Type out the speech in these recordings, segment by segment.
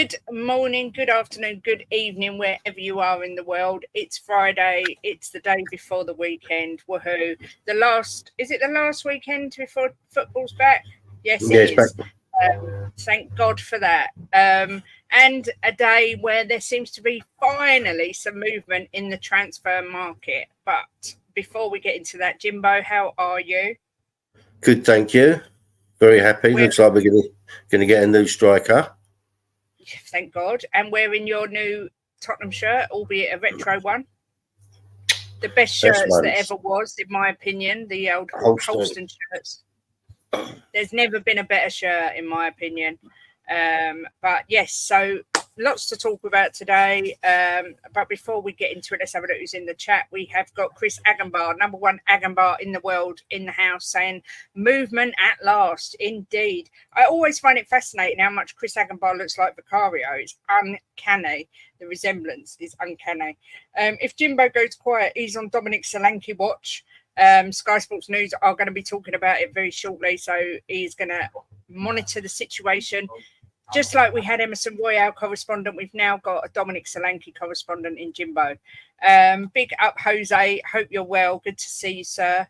Good morning, good afternoon, good evening, wherever you are in the world. It's Friday. It's the day before the weekend. Woohoo. Is it the last weekend before football's back? Yes, it is. Thank God for that. And a day where there seems to be finally some movement in the transfer market. But before we get into that, Jimbo, how are you? Good, thank you. Very happy. Looks like we're going to get a new striker. Thank God. And wearing your new Tottenham shirt, albeit a retro one. The best shirts that ever was, in my opinion, the old Holston shirts. There's never been a better shirt, in my opinion. But yes, so lots to talk about today. But before we get into it, let's have a look who's in the chat. We have got Chris Agenbar, number one Agenbar in the world, in the house, saying movement at last. Indeed. I always find it fascinating how much Chris Agenbar looks like Vicario. It's uncanny. The resemblance is uncanny. If Jimbo goes quiet, he's on Dominic Solanke watch. Sky Sports News are going to be talking about it very shortly, so he's going to monitor the situation. Just like we had Emerson Royal correspondent, we've now got a Dominic Solanke correspondent in Jimbo. Big up, Jose. Hope you're well. Good to see you, sir.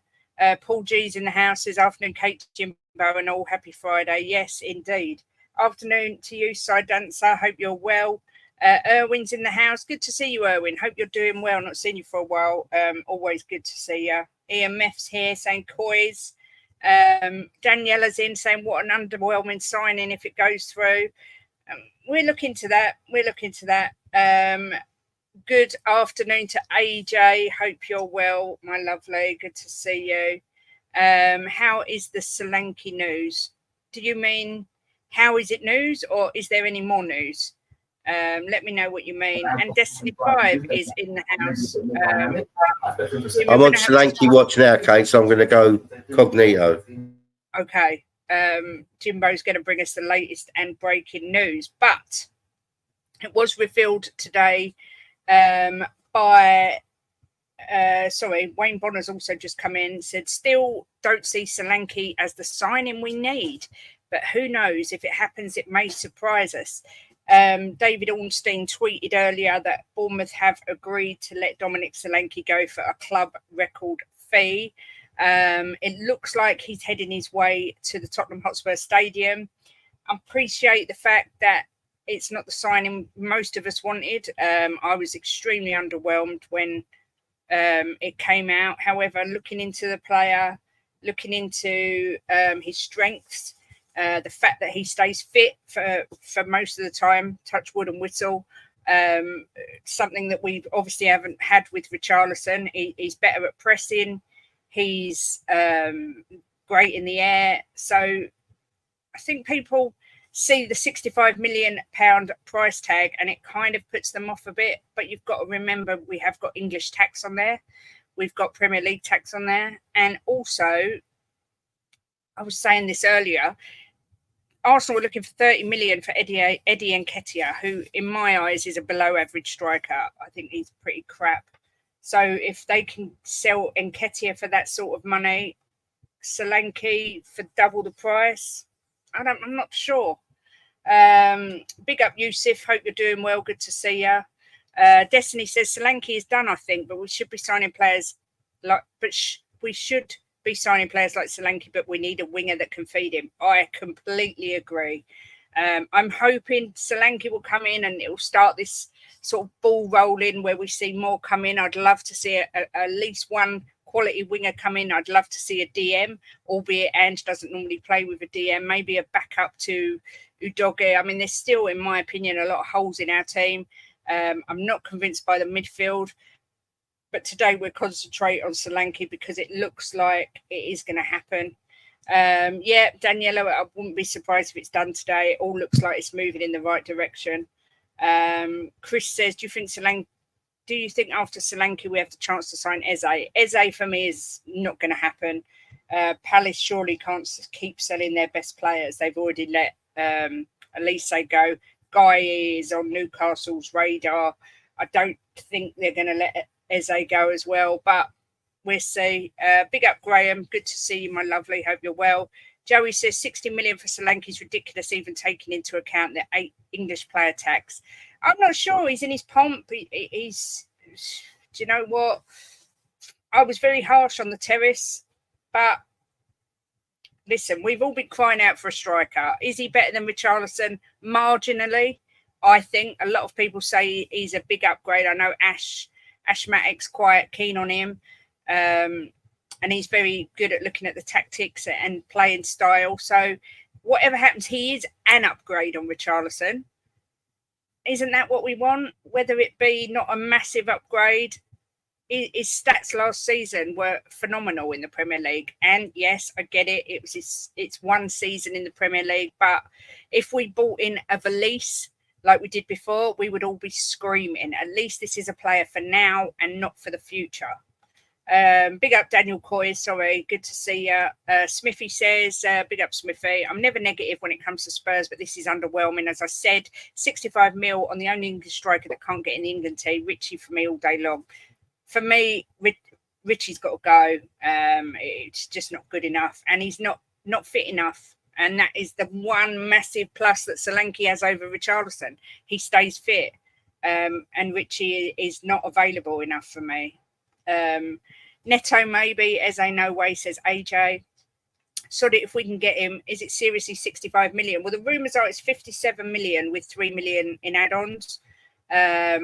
Paul G's in the house. Says afternoon, Kate, Jimbo, and all. Happy Friday. Yes, indeed. Afternoon to you, Side Dancer. Hope you're well. Erwin's in the house. Good to see you, Erwin. Hope you're doing well. Not seen you for a while. Always good to see you. Ian Meff's here saying Coys. Daniela's in saying what an underwhelming signing if it goes through. We'll look into that. Good afternoon to AJ. Hope you're well, my lovely. Good to see you. How is the Solanke news? Do you mean how is it news, or is there any more news? Let me know what you mean. And Destiny 5 is in the house. I'm on Solanke watch now, Kate, so I'm going to go cognito. Okay. Jimbo's going to bring us the latest and breaking news. But it was revealed today by... Wayne Bonner's also just come in, said, still don't see Solanke as the signing we need. But who knows? If it happens, it may surprise us. David Ornstein tweeted earlier that Bournemouth have agreed to let Dominic Solanke go for a club record fee. It looks like he's heading his way to the Tottenham Hotspur Stadium. I appreciate the fact that it's not the signing most of us wanted. I was extremely underwhelmed when it came out. However, looking into the player, looking into his strengths, the fact that he stays fit for most of the time, touch wood and whistle, something that we obviously haven't had with Richarlison. He's better at pressing. He's great in the air. So I think people see the £65 million price tag and it kind of puts them off a bit. But you've got to remember we have got English tax on there. We've got Premier League tax on there. And also, I was saying this earlier, Arsenal were looking for 30 million for Eddie Nketiah, who in my eyes is a below average striker. I think he's pretty crap. So if they can sell Nketiah for that sort of money, Solanke for double the price, I'm not sure. Big up Yusuf, hope you're doing well. Good to see you. Destiny says Solanke is done, I think, but we should be signing players like Solanke, but we need a winger that can feed him. I completely agree. I'm hoping Solanke will come in and it will start this sort of ball rolling where we see more come in. I'd love to see at least one quality winger come in. I'd love to see a DM, albeit Ange doesn't normally play with a DM, maybe a backup to Udogie. I mean, there's still, in my opinion, a lot of holes in our team. I'm not convinced by the midfield. But today we'll concentrate on Solanke because it looks like it is going to happen. Daniela, I wouldn't be surprised if it's done today. It all looks like it's moving in the right direction. Chris says, do you think after Solanke we have the chance to sign Eze? Eze for me is not going to happen. Palace surely can't keep selling their best players. They've already let Elise go. Guy is on Newcastle's radar. I don't think they're going to let Eze go as well, but we'll see. Big up, Graham. Good to see you, my lovely. Hope you're well. Joey says 60 million for Solanke is ridiculous, even taking into account the 8 English player tax. I'm not sure. He's in his pomp. He's. Do you know what? I was very harsh on the Terrace, but listen, we've all been crying out for a striker. Is he better than Richarlison? Marginally, I think. A lot of people say he's a big upgrade. I know Ash Matic's quite keen on him. And he's very good at looking at the tactics and playing style. So whatever happens, he is an upgrade on Richarlison. Isn't that what we want? Whether it be not a massive upgrade. His stats last season were phenomenal in the Premier League. And yes, I get it. It's one season in the Premier League. But if we bought in a Valise like we did before, we would all be screaming. At least this is a player for now and not for the future. Big up Daniel Coy, sorry, good to see you. Smithy says, big up Smithy. I'm never negative when it comes to Spurs, but this is underwhelming. As I said, 65 mil on the only English striker that can't get in the England team. Richie for me all day long. For me, Richie's got to go. It's just not good enough, and he's not fit enough. And that is the one massive plus that Solanke has over Richarlison. He stays fit, and Richie is not available enough for me. Neto maybe, as I no way, says AJ. Sorry, if we can get him, is it seriously 65 million? Well, the rumours are it's 57 million with 3 million in add-ons. But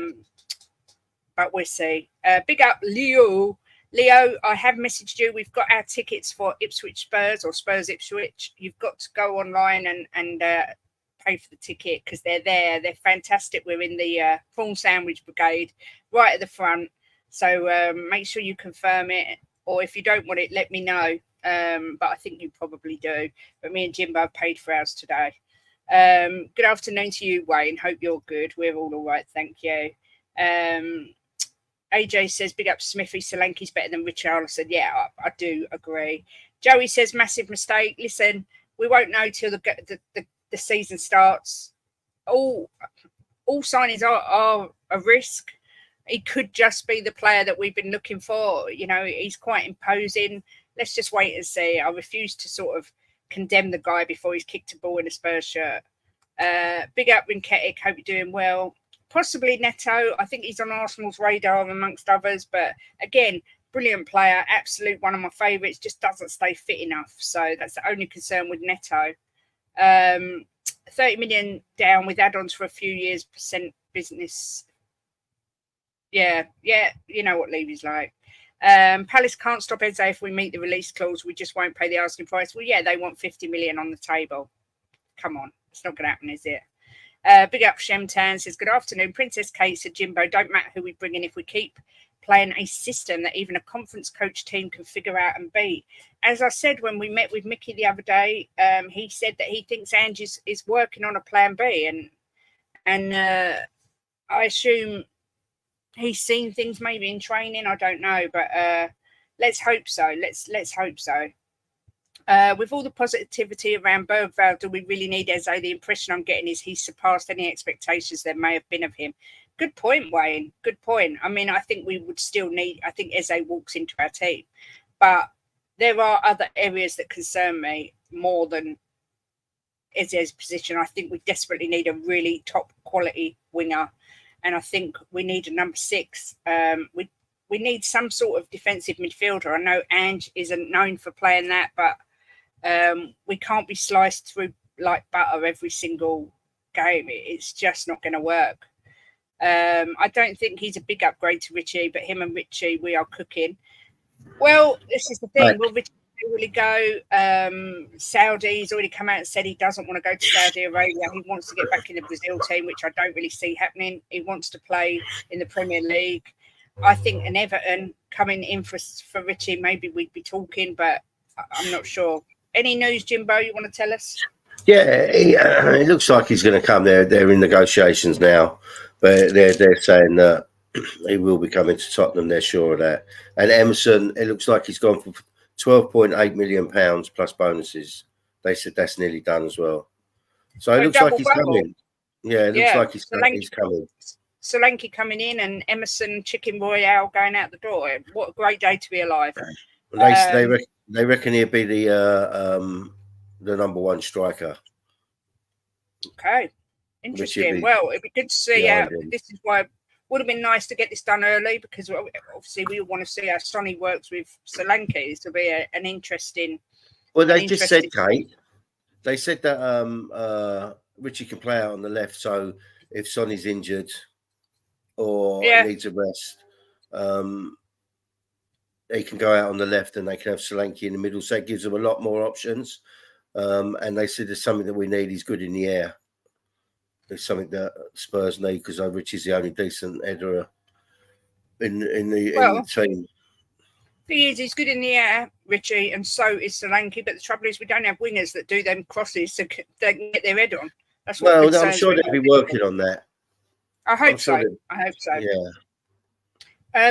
we'll see. Big up Leo. Leo, I have messaged you. We've got our tickets for Ipswich Spurs or Spurs Ipswich. You've got to go online and pay for the ticket because they're there. They're fantastic. We're in the prawn sandwich brigade right at the front. So make sure you confirm it, or if you don't want it, let me know. But I think you probably do. But me and Jimbo have paid for ours today. Good afternoon to you, Wayne. Hope you're good. We're all right, thank you. AJ says, big up Smithy. Solanke's better than Richarlison. Yeah, I do agree. Joey says, massive mistake. Listen, we won't know till the season starts. All signings are a risk. He could just be the player that we've been looking for. You know, he's quite imposing. Let's just wait and see. I refuse to sort of condemn the guy before he's kicked a ball in a Spurs shirt. Big up Rinketic. Hope you're doing well. Possibly Neto. I think he's on Arsenal's radar amongst others. But again, brilliant player. Absolute one of my favourites. Just doesn't stay fit enough. So that's the only concern with Neto. 30 million down with add-ons for a few years. % business. Yeah, you know what Levy's like. Palace can't stop Eze if we meet the release clause. We just won't pay the asking price. Well, yeah, they want 50 million on the table. Come on, it's not going to happen, is it? Big up Shemtan says, good afternoon. Princess Kate said, Jimbo, don't matter who we bring in if we keep playing a system that even a conference coach team can figure out and beat. As I said when we met with Mickey the other day, he said that he thinks Ange is working on a plan B, and I assume he's seen things maybe in training. I don't know, but let's hope so. Let's hope so. With all the positivity around Bergveld, do we really need Eze? The impression I'm getting is he's surpassed any expectations there may have been of him. Good point, Wayne. Good point. I mean, I think we would still need, I think Eze walks into our team. But there are other areas that concern me more than Eze's position. I think we desperately need a really top quality winger. And I think we need a number 6. We need some sort of defensive midfielder. I know Ange isn't known for playing that, but we can't be sliced through like butter every single game. It's just not going to work. I don't think he's a big upgrade to Richie, but him and Richie, we are cooking. Well, this is the thing. Will Richie really go? Saudi's already come out and said he doesn't want to go to Saudi Arabia. He wants to get back in the Brazil team, which I don't really see happening. He wants to play in the Premier League. I think an Everton coming in for Richie, maybe we'd be talking, but I'm not sure. Any news, Jimbo, you want to tell us? Yeah, it looks like he's going to come there. They're in negotiations now, but they're saying that he will be coming to Tottenham. They're sure of that. And Emerson, it looks like he's gone for £12.8 million plus bonuses. They said that's nearly done as well. So it looks like he's coming. Yeah, it looks like he's coming. Solanke coming in and Emerson Chicken Royale going out the door. What a great day to be alive. They reckon he'll be the the number one striker. Okay, interesting. Well, it'd be good to see. This is why it would have been nice to get this done early, because obviously we want to see how Sonny works with Solanke. This will be an interesting. Well, they just said, Kate. They said that Richie can play out on the left, so if Sonny's injured or needs a rest, they can go out on the left and they can have Solanke in the middle. So it gives them a lot more options. And they said there's something that we need. He's good in the air. There's something that Spurs need, because Richie's the only decent header in the team. He's good in the air, Richie, and so is Solanke. But the trouble is, we don't have wingers that do them crosses so they can get their head on. That's what I'm sure they'll be working on that. I hope so. Yeah.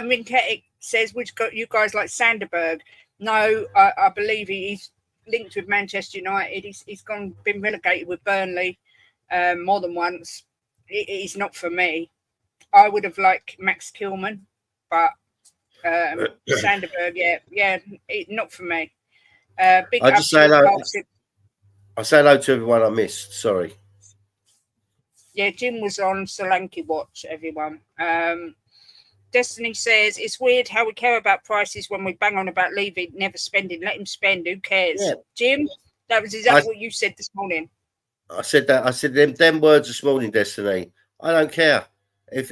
Minketic says, "Which got you guys like Sanderberg?" No, I believe he's linked with Manchester United. He's been relegated with Burnley more than once. He's not for me. I would have liked Max Kilman, but Sanderberg, not for me. I say hello to everyone I missed. Sorry. Yeah, Jim was on Solanke watch, everyone. Destiny says, it's weird how we care about prices when we bang on about leaving, never spending. Let him spend. Who cares? Yeah. Jim, that was exactly what you said this morning. I said that. I said them words this morning, Destiny. I don't care. If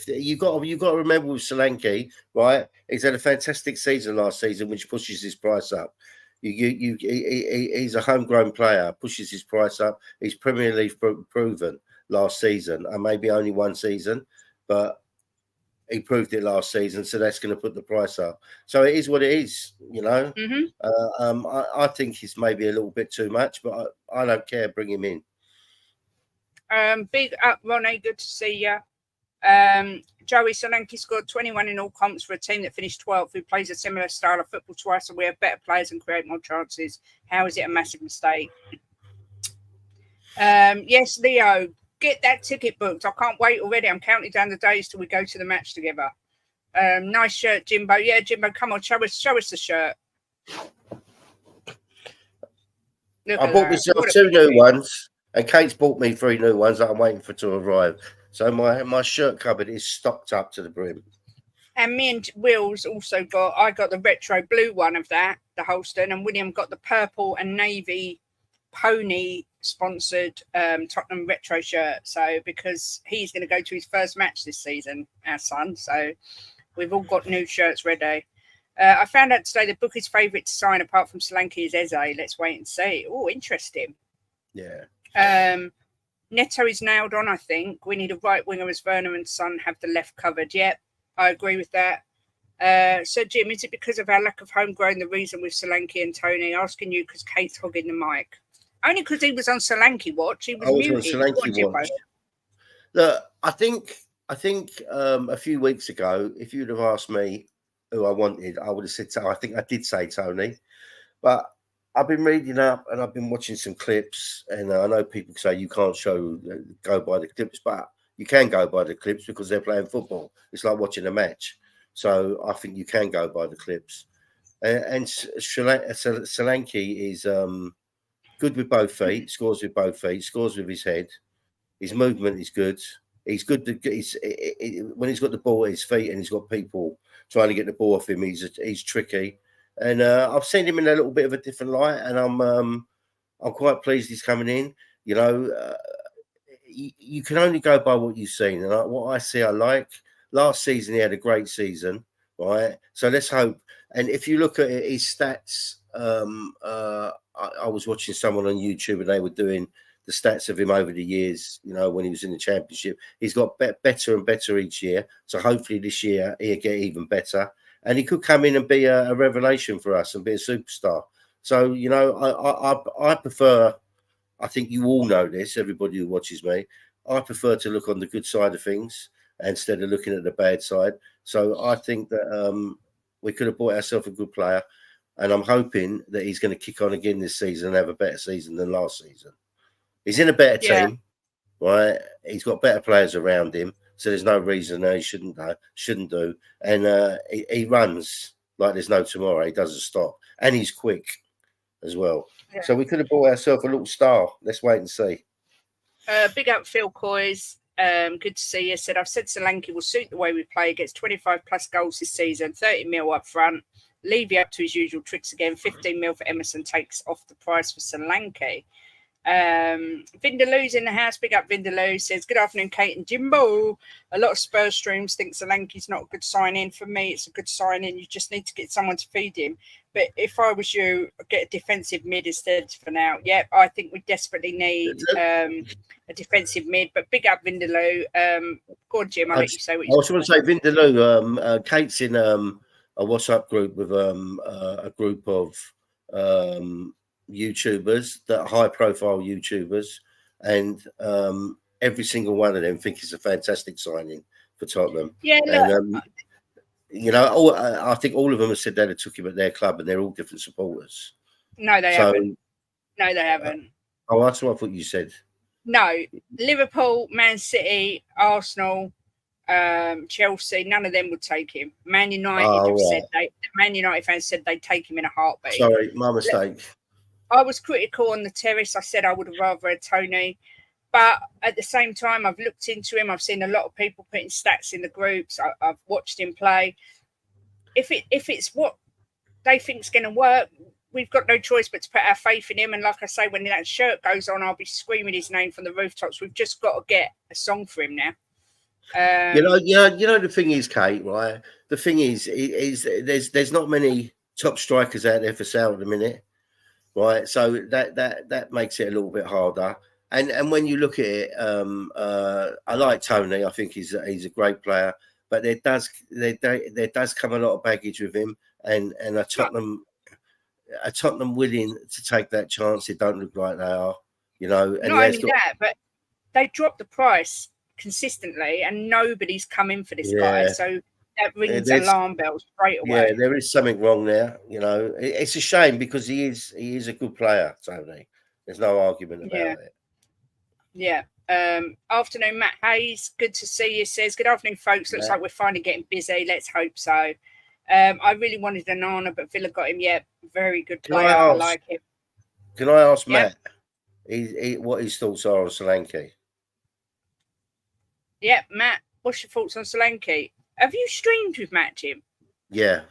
you got to remember with Solanke, right? He's had a fantastic season last season, which pushes his price up. He's a homegrown player, pushes his price up. He's Premier League proven last season, and maybe only one season, but he proved it last season, so that's going to put the price up. So it is what it is, you know. Mm-hmm. I think it's maybe a little bit too much, but I don't care. Bring him in. Big up, Ronnie. Good to see you. Joey Solanke scored 21 in all comps for a team that finished 12th, who plays a similar style of football to us, and we have better players and create more chances. How is it a massive mistake? Yes, Leo. Get that ticket booked. I can't wait already. I'm counting down the days till we go to the match together. Nice shirt, Jimbo. Yeah, Jimbo, come on, show us the shirt. I bought myself 2 new ones, and Kate's bought me 3 new ones that I'm waiting for to arrive. So my shirt cupboard is stocked up to the brim. And me and Will's also I got the retro blue one of that, the Holston, and William got the purple and navy pony sponsored Tottenham retro shirt. So because he's going to go to his first match this season, our son. So we've all got new shirts ready. I found out today the Booker's favourite to sign apart from Solanke is Eze. Let's wait and see. Oh, interesting. Yeah. Neto is nailed on, I think. We need a right winger as Werner and Son have the left covered. Yep, I agree with that. So, Jim, is it because of our lack of homegrown the reason with Solanke and Tony? Asking you because Kate's hogging the mic. Only because he was on Solanke watch. He was muted. On Solanke watch. Look, I think a few weeks ago, if you'd have asked me who I wanted, I would have said I think I did say Tony. But I've been reading up and I've been watching some clips, and I know people say you can't go by the clips, but you can go by the clips because they're playing football. It's like watching a match. So I think you can go by the clips. And Solanke is good with both feet, scores with both feet, scores with his head. His movement is good. He's good. When he's got the ball at his feet and he's got people trying to get the ball off him, he's tricky. And I've seen him in a little bit of a different light, and I'm quite pleased he's coming in. You know, you can only go by what you've seen, and what I see, I like. Last season he had a great season, right? So let's hope. And if you look at his stats, I was watching someone on YouTube, and they were doing the stats of him over the years. You know, when he was in the Championship, he's got better and better each year. So hopefully this year he'll get even better. And he could come in and be a revelation for us and be a superstar. So, you know, I prefer, I think you all know this, everybody who watches me, I prefer to look on the good side of things instead of looking at the bad side. So I think that we could have bought ourselves a good player. And I'm hoping that he's going to kick on again this season and have a better season than last season. He's in a better team, right? He's got better players around him. So there's no reason he shouldn't do. And he runs like there's no tomorrow. He doesn't stop. And he's quick. as well. Yeah. So we could have bought ourselves a little star. Let's wait and see. Big up Phil Coys. Good to see you. Said, I've said Solanke will suit the way we play. Gets 25 plus goals this season, 30 mil up front. Levy up to his usual tricks again. 15 mil for Emerson takes off the price for Solanke. Vindaloo's in the house. Big up Vindaloo. Says, good afternoon, Kate and Jimbo. A lot of Spurs streams think Solanke's not a good sign-in. For me, it's a good sign-in. You just need to get someone to feed him. But if I was you, I'd get a defensive mid instead for now. Yep, I think we desperately need a defensive mid. But big up Vindaloo. Go on, Jim. I'll let you say what you I was going to say, Vindaloo. Kate's in a WhatsApp group with a group of YouTubers, that high-profile YouTubers, and every single one of them think it's a fantastic signing for Tottenham. Yeah, and, you know, I think all of them have said that they took him at their club, and they're all different supporters. No, they haven't. No, they haven't. That's what I thought you said. No, Liverpool, Man City, Arsenal, Chelsea, none of them would take him. Man United said Man United fans said they'd take him in a heartbeat. Sorry, my mistake. I was critical on the terrace. I said I would have rather had Tony. But at the same time, I've looked into him. I've seen a lot of people putting stats in the groups. I've watched him play. If it's what they think's going to work, we've got no choice but to put our faith in him. And like I say, when that shirt goes on, I'll be screaming his name from the rooftops. We've just got to get a song for him now. You know, the thing is, Kate, right? The thing is there's not many top strikers out there for sale at the minute, right? So that makes it a little bit harder. And when you look at it, I like Tony. I think he's a great player, but there does come a lot of baggage with him, and a Tottenham willing to take that chance. They don't look like they are, you know. And not only that, but they dropped the price consistently, and nobody's come in for this guy. So that rings alarm bells straight away. Yeah, there is something wrong there. You know, it's a shame because he is a good player, Tony. There's no argument about it. Yeah. Afternoon, Matt Hayes. Good to see you. Says, good afternoon, folks. Looks like we're finally getting busy. Let's hope so. I really wanted Onana, but Villa got him. Yeah, very good player. I like him. Can I ask Matt what his thoughts are on Solanke? Yeah, Matt, what's your thoughts on Solanke? Have you streamed with Matt, Jim? Yeah.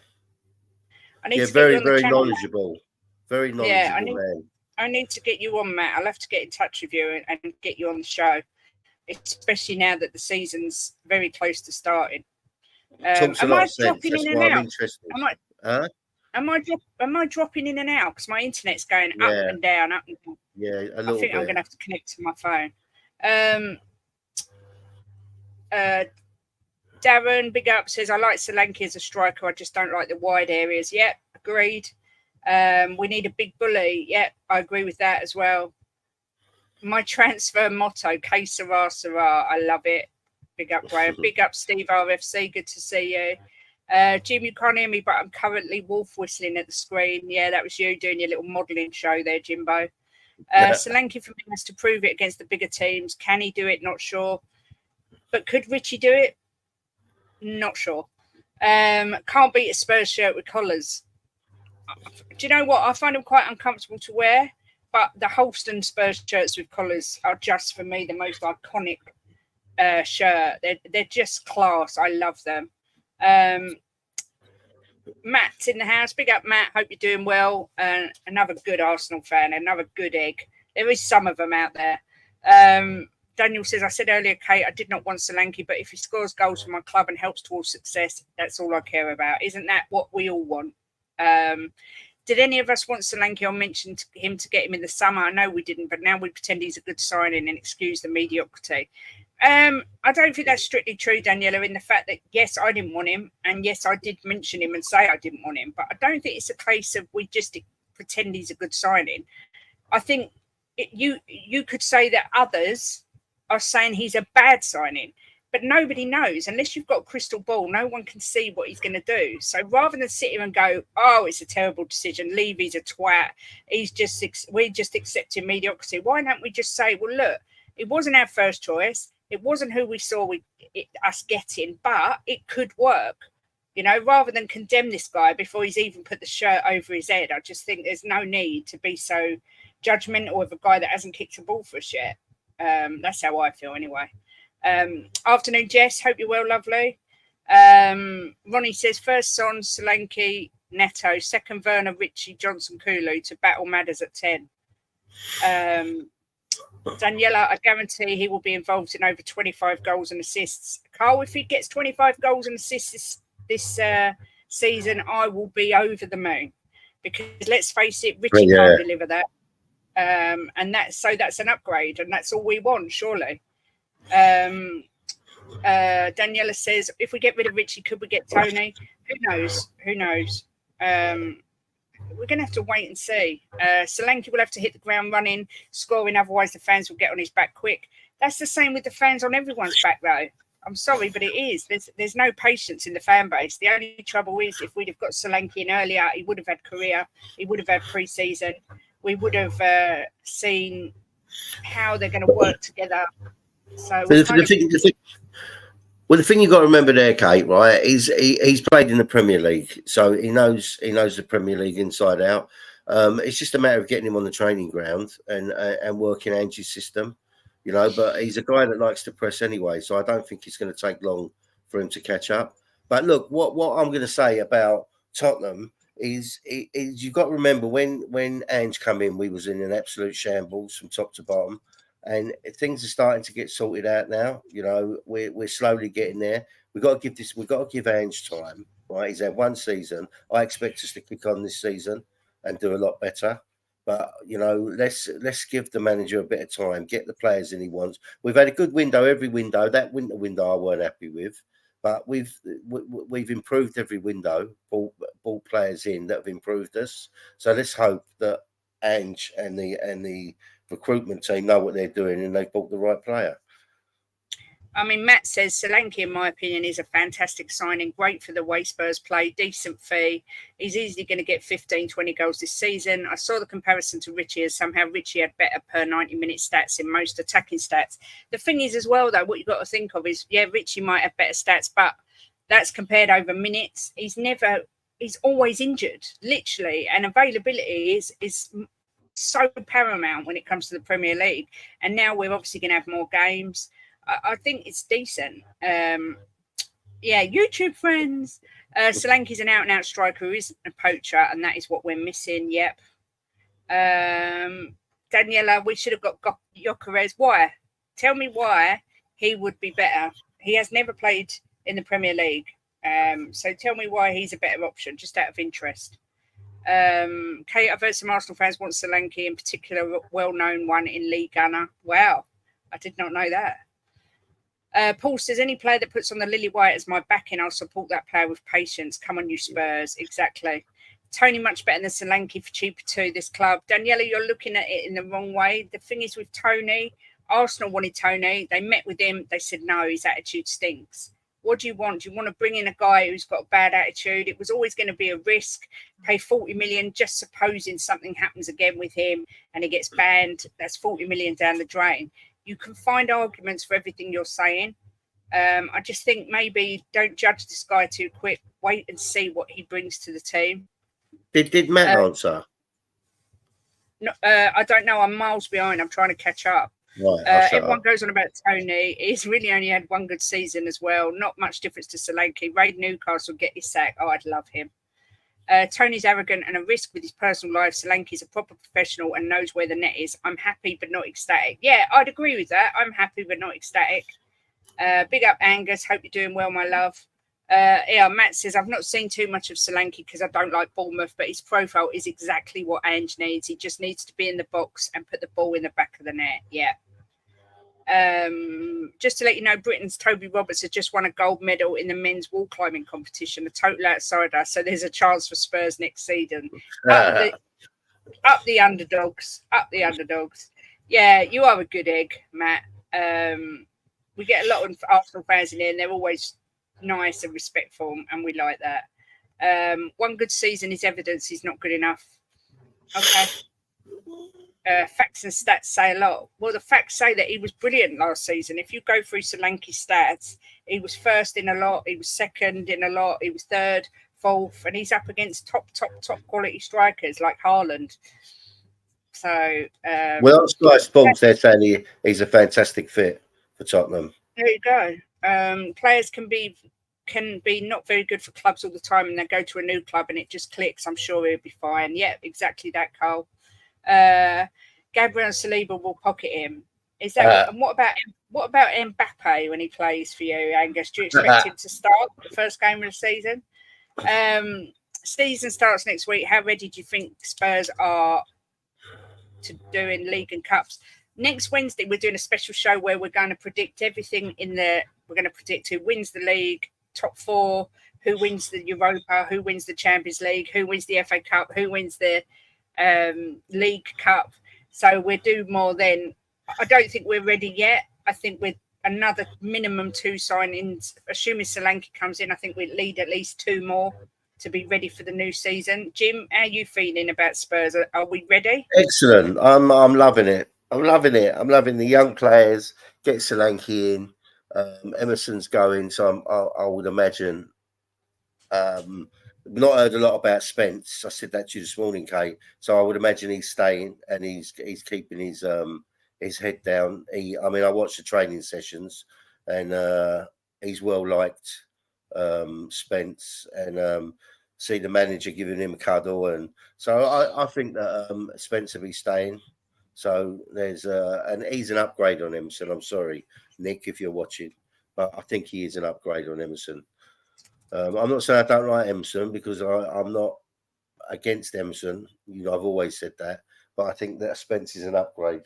Very knowledgeable. Very knowledgeable man. I need to get you on, Matt. I'll have to get in touch with you and get you on the show, especially now that the season's very close to starting. Am I dropping in and out? Am I dropping in and out? Because my internet's going up and down, up and down. Yeah, a little bit. I think I'm going to have to connect to my phone. Darren, big up, says, I like Solanke as a striker. I just don't like the wide areas. Yep, agreed. We need a big bully. Yep, I agree with that as well. My transfer motto, K Sarah Sarah. I love it. Big up, Graham. Big up, Steve RFC. Good to see you. Jim, you can't hear me, but I'm currently wolf whistling at the screen. Yeah, that was you doing your little modelling show there, Jimbo. Solanke for me has to prove it against the bigger teams. Can he do it? Not sure. But could Richie do it? Not sure. Can't beat a Spurs shirt with collars. Do you know what? I find them quite uncomfortable to wear, but the Holston Spurs shirts with collars are just, for me, the most iconic shirt. They're just class. I love them. Matt's in the house. Big up, Matt. Hope you're doing well. Another good Arsenal fan. Another good egg. There is some of them out there. Daniel says, I said earlier, Kate, I did not want Solanke, but if he scores goals for my club and helps towards success, that's all I care about. Isn't that what we all want? Did any of us want Solanke or mention him to get him in the summer? I know we didn't, but now we pretend he's a good signing and excuse the mediocrity. I don't think that's strictly true, Daniela, in the fact that, yes, I didn't want him. And yes, I did mention him and say I didn't want him. But I don't think it's a case of we just pretend he's a good signing. I think you could say that others are saying he's a bad signing. But nobody knows. Unless you've got a crystal ball, no one can see what he's going to do. So rather than sit here and go, oh, it's a terrible decision, Levy's a twat, we're just accepting mediocrity, why don't we just say, well, look, it wasn't our first choice. It wasn't who we saw us getting, but it could work. You know, rather than condemn this guy before he's even put the shirt over his head, I just think there's no need to be so judgmental of a guy that hasn't kicked a ball for a shit. That's how I feel anyway. Afternoon, Jess. Hope you're well, lovely. Ronnie says, first Son, Solanke, Neto, second Werner, Richie, Johnson, Kulu to battle Madders at 10. Daniela, I guarantee he will be involved in over 25 goals and assists. Carl, if he gets 25 goals and assists this season, I will be over the moon. Because let's face it, Richie can't deliver that. And that's an upgrade, and that's all we want, surely. Daniela says, if we get rid of Richie, could we get Tony? Who knows? We're going to have to wait and see. Solanke will have to hit the ground running, scoring, otherwise the fans will get on his back quick. That's the same with the fans on everyone's back, though. I'm sorry, but it is. There's no patience in the fan base. The only trouble is if we'd have got Solanke in earlier, he would have had career, he would have had pre-season. We would have seen how they're going to work together. So the thing you've got to remember there, Kate, right, is he's played in the Premier League, so he knows the Premier League inside out. It's just a matter of getting him on the training ground and working Angie's system, you know. But he's a guy that likes to press anyway, so I don't think it's going to take long for him to catch up. But look, what I'm going to say about Tottenham is you've got to remember when Ange come in, we was in an absolute shambles from top to bottom. And things are starting to get sorted out now. You know, we're slowly getting there. We've got to give Ange time, right? He's had one season. I expect us to kick on this season and do a lot better. But you know, let's give the manager a bit of time, get the players in he wants. We've had a good window, every window. That winter window I weren't happy with, but we've improved every window. Brought players in that have improved us. So let's hope that Ange and the recruitment team know what they're doing and they've bought the right player. I mean, Matt says Solanke, in my opinion, is a fantastic signing. Great for the way Spurs play, decent fee. He's easily going to get 15, 20 goals this season. I saw the comparison to Richie as somehow Richie had better per 90-minute stats in most attacking stats. The thing is as well, though, what you've got to think of is, yeah, Richie might have better stats, but that's compared over minutes. He's always injured, literally, and availability is so paramount when it comes to the Premier League. And now we're obviously going to have more games. I think it's decent. YouTube friends. Solanke's an out-and-out striker who isn't a poacher, and that is what we're missing. Yep. Daniela, we should have got Gyökeres. Why? Tell me why he would be better. He has never played in the Premier League. So tell me why he's a better option, just out of interest. Kate, I've heard some Arsenal fans want Solanke, in particular, a well-known one in League Gunner. Wow, I did not know that. Paul says, any player that puts on the Lily White as my backing, I'll support that player with patience. Come on, you Spurs. Exactly. Tony, much better than Solanke for cheaper too, this club. Daniela, you're looking at it in the wrong way. The thing is with Tony, Arsenal wanted Tony. They met with him. They said, no, his attitude stinks. What do you want? Do you want to bring in a guy who's got a bad attitude? It was always going to be a risk. Pay 40 million, just supposing something happens again with him and he gets banned. That's 40 million down the drain. You can find arguments for everything you're saying. I just think maybe don't judge this guy too quick. Wait and see what he brings to the team. Did Matt answer? No, I don't know. I'm miles behind. I'm trying to catch up. Right, everyone goes on about Tony. He's really only had one good season as well. Not much difference to Solanke. Raid Newcastle, get his sack. Oh, I'd love him. Tony's arrogant and a risk with his personal life. Solanke's a proper professional and knows where the net is. I'm happy but not ecstatic. Yeah, I'd agree with that. I'm happy but not ecstatic. Big up, Angus. Hope you're doing well, my love. Matt says, I've not seen too much of Solanke because I don't like Bournemouth, but his profile is exactly what Ange needs. He just needs to be in the box and put the ball in the back of the net. Yeah. Just to let you know, Britain's Toby Roberts has just won a gold medal in the men's wall climbing competition, a total outsider. So there's a chance for Spurs next season. Up the underdogs. Up the underdogs. Yeah, you are a good egg, Matt. We get a lot of Arsenal fans in here, and they're always nice and respectful, and we like that. One good season is evidence he's not good enough. Okay. facts and stats say a lot. Well, the facts say that he was brilliant last season. If you go through Solankes stats, he was first in a lot, he was second in a lot, he was third, fourth, and he's up against top quality strikers like Haaland. So, well, Sky Sports, they're saying he's a fantastic fit for Tottenham. There you go. Players can be not very good for clubs all the time, and they go to a new club and it just clicks. I'm sure he'll be fine. Yeah, exactly that, Carl. Gabriel Saliba will pocket him. Is that? And what about Mbappe when he plays for you, Angus? Do you expect him to start the first game of the season? Season starts next week. How ready do you think Spurs are to do in League and Cups? Next Wednesday, we're doing a special show where we're going to predict everything we're going to predict who wins the league, top four, who wins the Europa, who wins the Champions League, who wins the FA Cup, who wins the League Cup. So we'll do more then. I don't think we're ready yet. I think with another minimum 2 signings, assuming Solanke comes in, I think we'd need at least 2 more to be ready for the new season. Jim, how are you feeling about Spurs? Are we ready? Excellent. I'm loving it. I'm loving the young players. Get Solanke in. Emerson's going, so I would imagine. Not heard a lot about Spence. I said that to you this morning, Kate. So I would imagine he's staying and he's keeping his head down. I watched the training sessions and he's well liked, Spence, and see the manager giving him a cuddle, and so I think that Spence will be staying. So there's and he's an upgrade on Emerson. I'm sorry, Nick, if you're watching, but I think he is an upgrade on Emerson. I'm not saying I don't like Emerson because I'm not against Emerson. You know, I've always said that, but I think that Spence is an upgrade.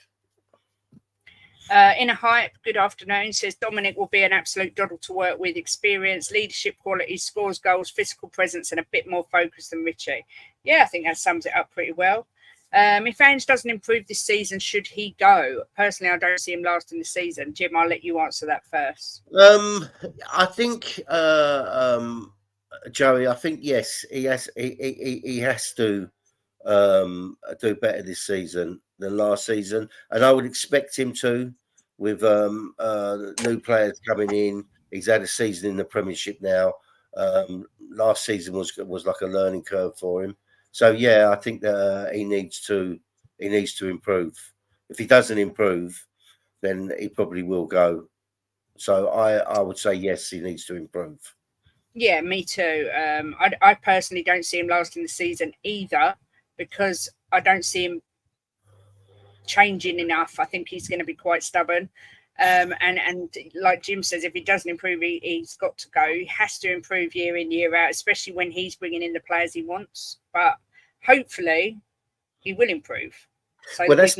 In a hype, good afternoon, says Dominic will be an absolute doddle to work with, experience, leadership qualities, scores goals, physical presence, and a bit more focus than Richie. Yeah, I think that sums it up pretty well. If Ange doesn't improve this season, should he go? Personally, I don't see him lasting the season. Jim, I'll let you answer that first. I think, Joey, I think, yes, he has to do better this season than last season, and I would expect him to, with new players coming in. He's had a season in the Premiership now. Last season was like a learning curve for him. So yeah, I think that he needs to improve. If he doesn't improve, then he probably will go. So I would say yes, he needs to improve. Yeah, me too. I personally don't see him lasting the season either, because I don't see him changing enough. I think he's going to be quite stubborn. And like Jim says, if he doesn't improve, he's got to go. He has to improve year in, year out, especially when he's bringing in the players he wants. But hopefully, he will improve. So well, that's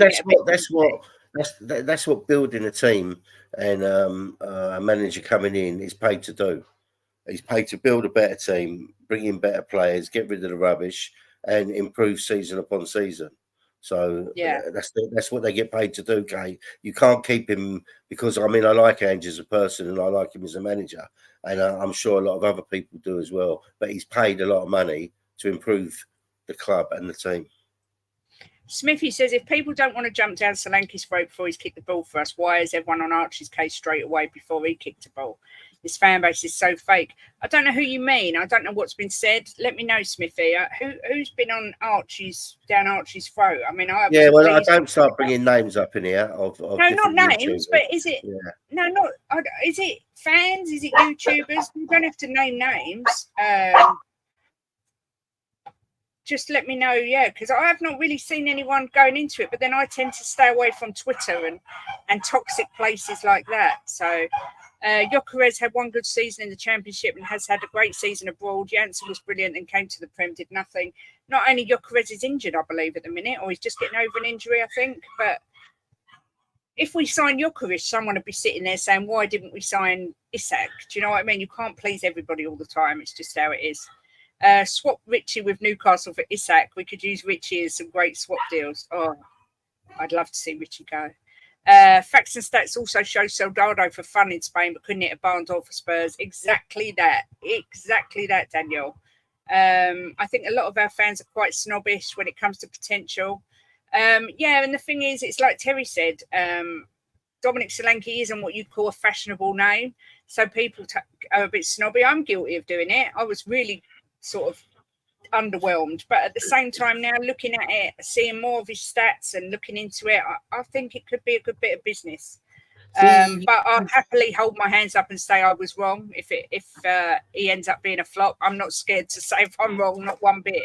what building a team and a manager coming in is paid to do. He's paid to build a better team, bring in better players, get rid of the rubbish, and improve season upon season. So yeah, that's what they get paid to do, Kate. You can't keep him because I like Ange as a person and I like him as a manager, and I'm sure a lot of other people do as well. But he's paid a lot of money to improve the club and the team. Smithy says, if people don't want to jump down Solanke's throat before he's kicked the ball for us, why is everyone on Archie's case straight away before he kicked the ball? This fan base is so fake. I don't know who you mean. I don't know what's been said. Let me know, Smithy. Who's been on down Archie's throat? I don't start bringing names up in here of no, not names, YouTubers. But is it? Yeah. No, not. Is it fans? Is it YouTubers? You don't have to name names. Just let me know, because I have not really seen anyone going into it. But then I tend to stay away from Twitter and toxic places like that. So. Gyökeres had one good season in the Championship and has had a great season abroad. Janssen was brilliant and came to the Prem, did nothing. Not only Gyökeres is injured, I believe, at the minute, or he's just getting over an injury, I think. But if we sign Gyökeres, someone would be sitting there saying, why didn't we sign Isak? Do you know what I mean? You can't please everybody all the time. It's just how it is. Swap Richie with Newcastle for Isak. We could use Richie as some great swap deals. Oh, I'd love to see Richie go. Facts and stats also show Soldado for fun in Spain, but couldn't hit a barn door for Spurs. Exactly that, Daniel. I think a lot of our fans are quite snobbish when it comes to potential. Yeah, and the thing is, it's like Terry said, Dominic Solanke isn't what you'd call a fashionable name. So people are a bit snobby. I'm guilty of doing it. I was really sort of underwhelmed. But at the same time now, looking at it, seeing more of his stats and looking into it, I think it could be a good bit of business. But I'll happily hold my hands up and say I was wrong if he ends up being a flop. I'm not scared to say if I'm wrong, not one bit.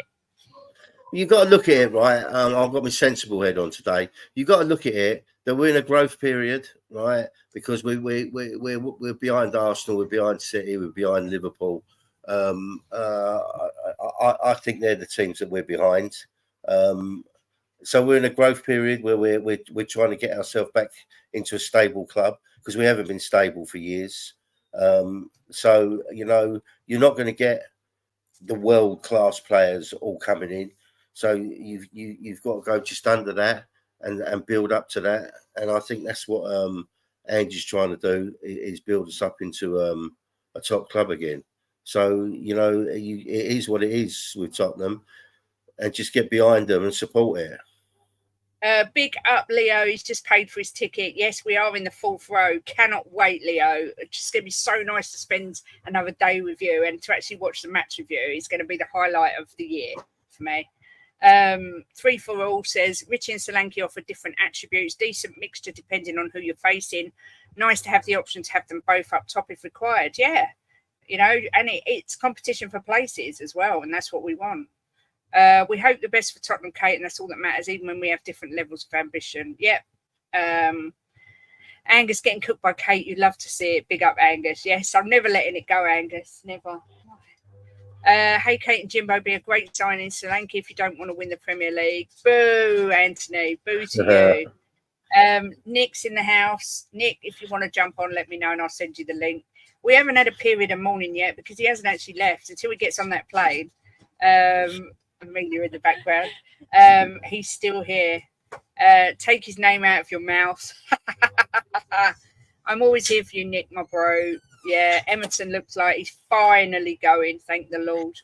You've got to look at it, right? I've got my sensible head on today. You've got to look at it that we're in a growth period, right? Because we're behind Arsenal, we're behind City, we're behind Liverpool. I think they're the teams that we're behind. So we're in a growth period where we're trying to get ourselves back into a stable club because we haven't been stable for years. So you're not going to get the world class players all coming in. So you've got to go just under that and build up to that. And I think that's what Andy's trying to do is build us up into a top club again. So it is what it is with Tottenham, and just get behind them and support it. Big up, Leo. He's just paid for his ticket. Yes, we are in the fourth row. Cannot wait, Leo. It's just going to be so nice to spend another day with you and to actually watch the match with you. It's going to be the highlight of the year for me. 3 for All says Richie and Solanke offer different attributes, decent mixture depending on who you're facing. Nice to have the option to have them both up top if required. Yeah, and it's competition for places as well, and that's what we want. We hope the best for Tottenham, Kate, and that's all that matters, even when we have different levels of ambition. Yep. Angus getting cooked by Kate. You love to see it. Big up, Angus. Yes, I'm never letting it go, Angus. Never. Hey, Kate and Jimbo, be a great signing. Solanke, if you don't want to win the Premier League. Boo, Anthony. Boo to you. Nick's in the house. Nick, if you want to jump on, let me know and I'll send you the link. We haven't had a period of mourning yet because he hasn't actually left until he gets on that plane. Amelia in the background. He's still here. Take his name out of your mouth. I'm always here for you, Nick, my bro. Yeah, Emerson looks like he's finally going. Thank the Lord.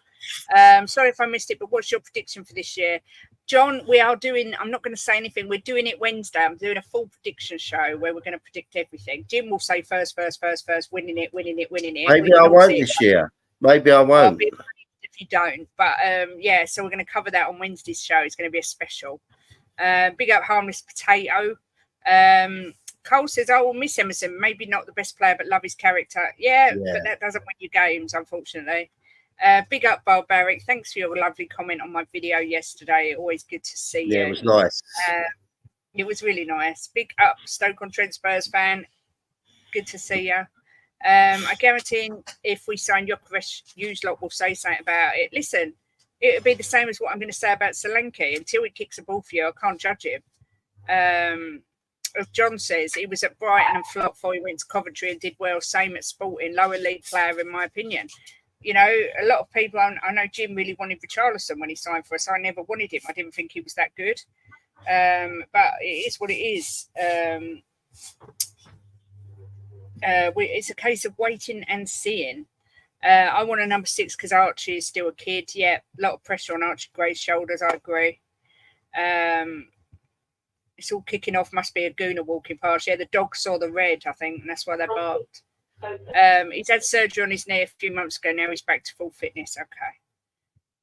Sorry if I missed it, but what's your prediction for this year? John, we are doing, I'm not going to say anything. We're doing it Wednesday. I'm doing a full prediction show where we're going to predict everything. Jim will say first, winning it. Maybe I won't this year. Maybe I won't. If you don't. But yeah, so we're going to cover that on Wednesday's show. It's going to be a special. Big up Harmless Potato. Cole says, I will miss Emerson. Maybe not the best player, but love his character. Yeah, but that doesn't win you games, unfortunately. Big up Barbaric. Thanks for your lovely comment on my video yesterday. Always good to see you. Yeah, it was nice. It was really nice. Big up Stoke-on-Trent Spurs fan. Good to see you. I guarantee if we sign Gyökeres, you lot will say something about it. Listen, it would be the same as what I'm going to say about Solanke. Until he kicks a ball for you, I can't judge him. As John says, he was at Brighton and flopped before he went to Coventry and did well. Same at Sporting, lower league player in my opinion. A lot of people, I know Jim really wanted Richarlison when he signed for us. I never wanted him. I didn't think he was that good. But it is what it is. It's a case of waiting and seeing. I want a number 6 because Archie is still a kid. Yeah, a lot of pressure on Archie Gray's shoulders. I agree. It's all kicking off. Must be a gooner walking past. Yeah, the dog saw the red, I think, and that's why they barked. He's had surgery on his knee a few months ago. Now he's back to full fitness. Okay.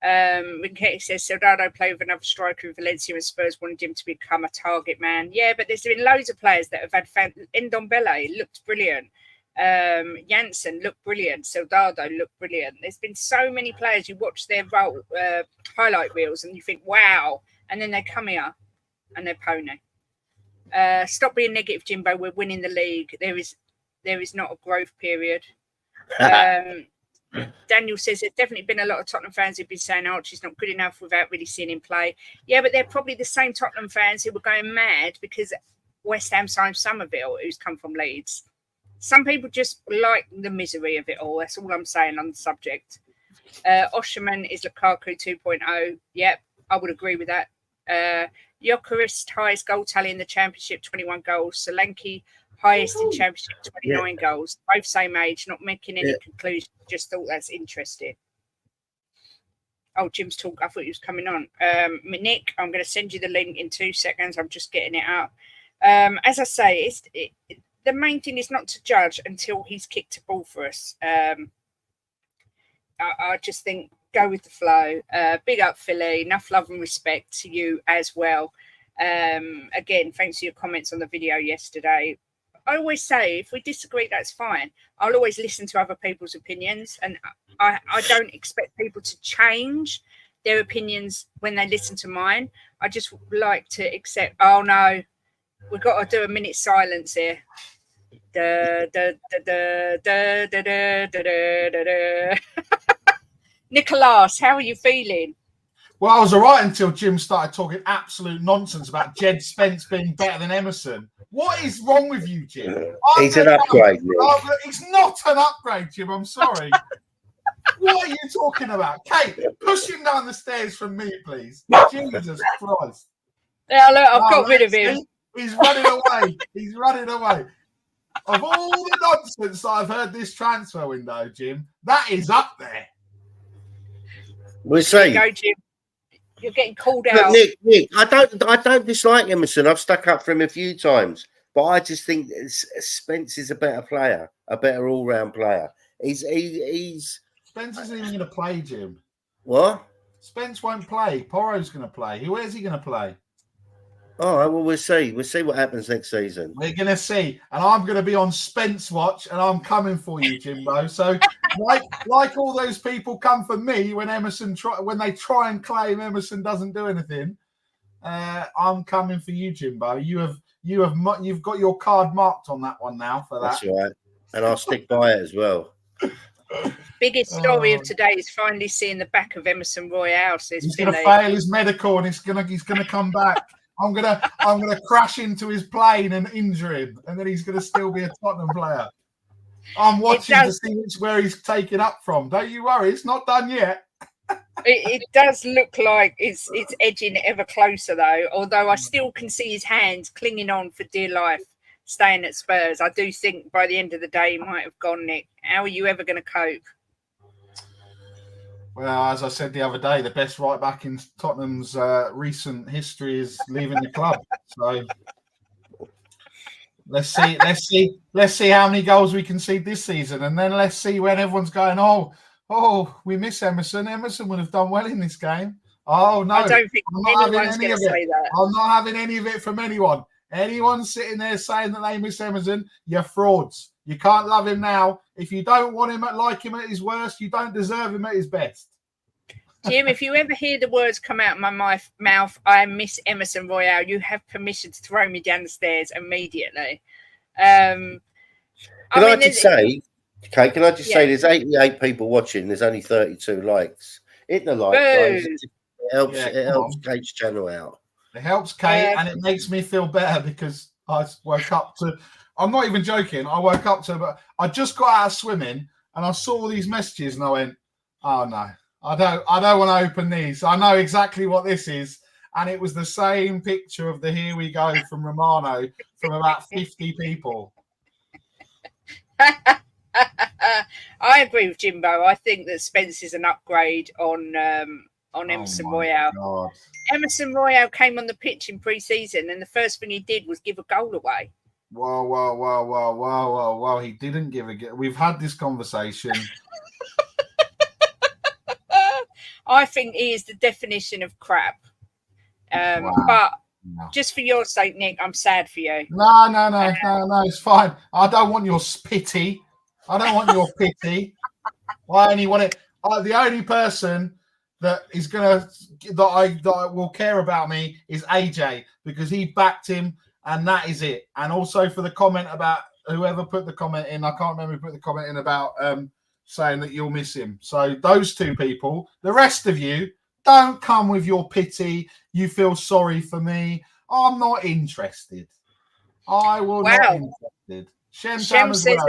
Rinketi says Soldado played with another striker in Valencia and Spurs wanted him to become a target man. Yeah, but there's been loads of players that have had Ndombele looked brilliant. Janssen looked brilliant. Soldado looked brilliant. There's been so many players you watch their role highlight reels and you think, wow, and then they come here and they're pony. Stop being negative, Jimbo. We're winning the league. There is not a growth period. Daniel says there's definitely been a lot of Tottenham fans who've been saying Archie's not good enough without really seeing him play. Yeah, but they're probably the same Tottenham fans who were going mad because West Ham signed Somerville, who's come from Leeds. Some people just like the misery of it all. That's all I'm saying on the subject. Osherman is Lukaku 2.0. Yep, I would agree with that. Gyökeres highest goal tally in the Championship, 21 goals. Solanke highest in Championship, 29 goals. Both same age, not making any conclusions. Just thought that's interesting. Oh, Jim's talk. I thought he was coming on. Nick, I'm going to send you the link in 2 seconds. I'm just getting it up. As I say, the main thing is not to judge until he's kicked a ball for us. I just think go with the flow. Big up, Philly. Enough love and respect to you as well. Again, thanks for your comments on the video yesterday. I always say, if we disagree, that's fine. I'll always listen to other people's opinions, and I don't expect people to change their opinions when they listen to mine. I just like to accept, oh no, we've got to do a minute silence here. Da, da, da, da, da, da, da, da, da, da. Nicholas, how are you feeling? Well, I was all right until Jim started talking absolute nonsense about Jed Spence being better than Emerson. What is wrong with you, Jim? He's an upgrade. It's not an upgrade, Jim. I'm sorry. What are you talking about? Kate, push him down the stairs from me, please. Jesus Christ. Yeah, look, I've got rid of him. He's running away. He's running away. Of all the nonsense that I've heard this transfer window, Jim, that is up there. We'll see. Go, Jim. You're getting called Look, out. Nick, I don't dislike Emerson. I've stuck up for him a few times, but I just think Spence is a better player, a better all-round player. He's Spence isn't even going to play, Jim. What? Spence won't play. Porro's going to play. Where's he going to play? All right, well, we'll see. We'll see what happens next season. We're going to see. And I'm going to be on Spence watch, and I'm coming for you, Jimbo. So, like all those people come for me when they try and claim Emerson doesn't do anything, I'm coming for you, Jimbo. You've got your card marked on that one now for that. That's right. And I'll stick by it as well. Biggest story of today is finally seeing the back of Emerson Royal. He's going to fail his medical, and he's going to come back. I'm gonna crash into his plane and injure him, and then he's gonna still be a Tottenham player. I'm watching to see where he's taken up from. Don't you worry, it's not done yet. It does look like it's edging ever closer, though. Although I still can see his hands clinging on for dear life, staying at Spurs. I do think by the end of the day he might have gone, Nick. How are you ever going to cope? Well, as I said the other day, the best right back in Tottenham's recent history is leaving the club. So let's see how many goals we concede this season, and then let's see when everyone's going, oh, we miss Emerson. Emerson would have done well in this game. Oh no, I don't think anyone's going to say that. I'm not having any of it from anyone. Anyone sitting there saying that they miss Emerson, you're frauds. You can't love him now. If you don't want him like him at his worst, you don't deserve him at his best. Jim, if you ever hear the words come out of my mouth, I miss Emerson Royal, you have permission to throw me down the stairs immediately. Can I just say, there's 88 people watching. There's only 32 likes. Hit the like, guys. It helps Kate's channel out. It helps Kate, and it makes me feel better because I woke up to. I'm not even joking. I woke up to, but I just got out of swimming and I saw all these messages and I went, "Oh no, I don't want to open these. I know exactly what this is." And it was the same picture of the "Here we go" from Romano from about 50 people. I agree with Jimbo. I think that Spence is an upgrade on Emerson Royal. God. Emerson Royal came on the pitch in pre-season, and the first thing he did was give a goal away. Whoa. He didn't give a goal. We've had this conversation. I think he is the definition of crap. But just for your sake, Nick, I'm sad for you. No, it's fine. I don't want your pity. Why only want it? The only person that is that will care about me is AJ, because he backed him, and that is it. And also for the comment about whoever put the comment in, I can't remember who put the comment in about saying that you'll miss him. So those two people. The rest of you, don't come with your pity. You feel sorry for me. I'm not interested. I will not interested. Shem as well.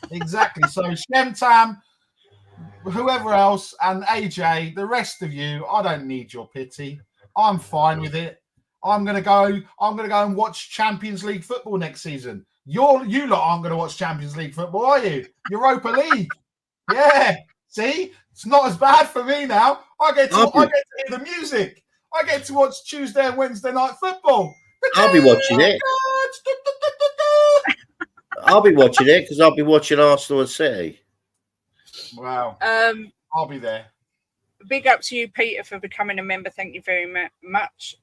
Exactly. So Shem, whoever else, and AJ, the rest of you, I don't need your pity. I'm fine with it. I'm gonna go and watch Champions League football next season. You lot aren't gonna watch Champions League football, are you? Europa League. Yeah. See, it's not as bad for me now. I get to hear the music. I get to watch Tuesday and Wednesday night football. I'll be watching it. I'll be watching it because I'll be watching Arsenal and City. Wow. I'll be there. Big up to you, Peter, for becoming a member. Thank you very much.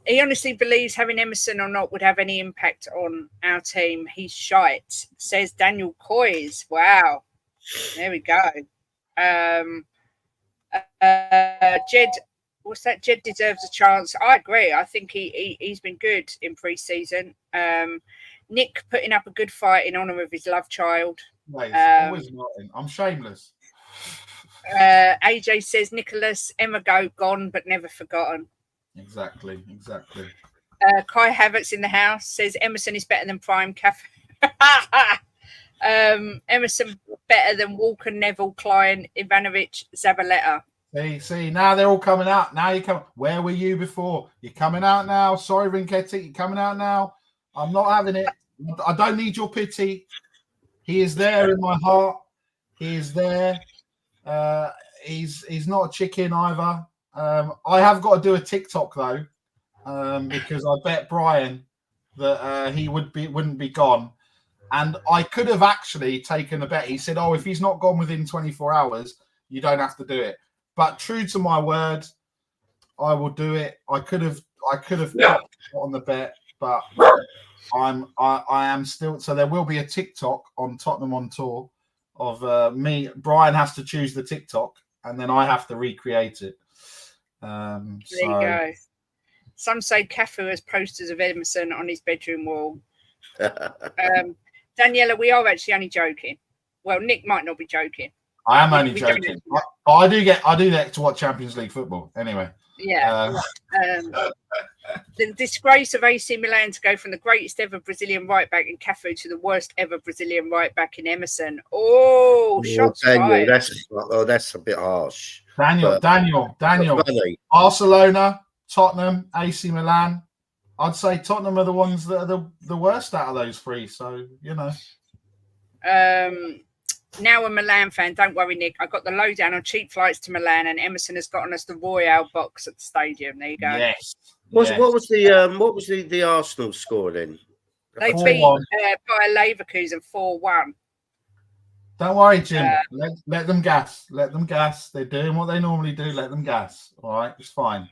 He honestly believes having Emerson or not would have any impact on our team. He's shite, says Daniel Coys. Wow. There we go. Jed, what's that? Jed deserves a chance. I agree. I think he's been good in pre-season. Nick putting up a good fight in honour of his love child. Wait, always Martin. I'm shameless. AJ says Nicholas, Emma gone but never forgotten. Exactly. Kai Havertz in the house says Emerson is better than Prime Cafe. Emerson better than Walker, Neville, Klein, Ivanovic, Zabaleta. See, now they're all coming out. Now you come. Where were you before? You're coming out now. Sorry, Rinketti, you're coming out now. I'm not having it. I don't need your pity. He is there in my heart. He is there. He's not a chicken either. I have got to do a TikTok though, because I bet Brian that he wouldn't be gone. And I could have actually taken a bet. He said, "Oh, if he's not gone within 24 hours, you don't have to do it." But true to my word, I will do it. I could have on the bet, but I am still. So there will be a TikTok on Tottenham on Tour of me. Brian has to choose the TikTok, and then I have to recreate it. There you go. Some say Cafu has posters of Emerson on his bedroom wall. Daniela, we are actually only joking. Well, Nick might not be joking. I am only joking. But I do that to watch Champions League football. Anyway. Yeah. The disgrace of AC Milan to go from the greatest ever Brazilian right back in Cafu to the worst ever Brazilian right back in Emerson. Oh, shots fired. That's a bit harsh. Daniel. Barcelona, Tottenham, AC Milan. I'd say Tottenham are the ones that are the worst out of those three. So, you know. Now a Milan fan. Don't worry, Nick. I got the lowdown on cheap flights to Milan, and Emerson has gotten us the Royal box at the stadium. There you go. Yes. What was the Arsenal score then? They beat Bayer Leverkusen 4-1. Don't worry, Jim. Let them gas. Let them gas. They're doing what they normally do. Let them gas. All right, it's fine.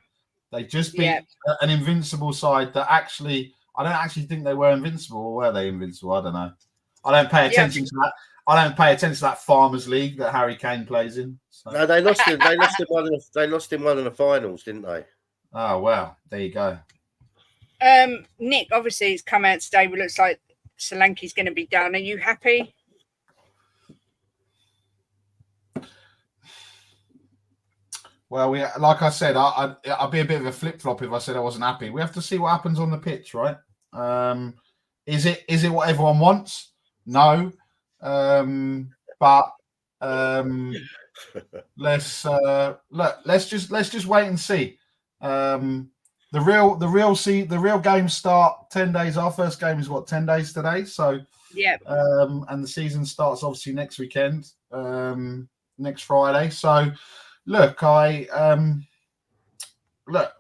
They just beat an invincible side that actually, I don't actually think they were invincible. Or were they invincible? I don't know. I don't pay attention to that. I don't pay attention to that Farmers League that Harry Kane plays in. So. No, they lost him. They lost in one of the finals, didn't they? Oh well, there you go. Nick, obviously it's come out today. It looks like Solanke's going to be done. Are you happy? Well, like I said, I'd be a bit of a flip flop if I said I wasn't happy. We have to see what happens on the pitch, right? Is it what everyone wants? No, but let's just wait and see. The real games start 10 days. Our first game is 10 days today. So yeah, and the season starts obviously next weekend, next Friday. So. Look,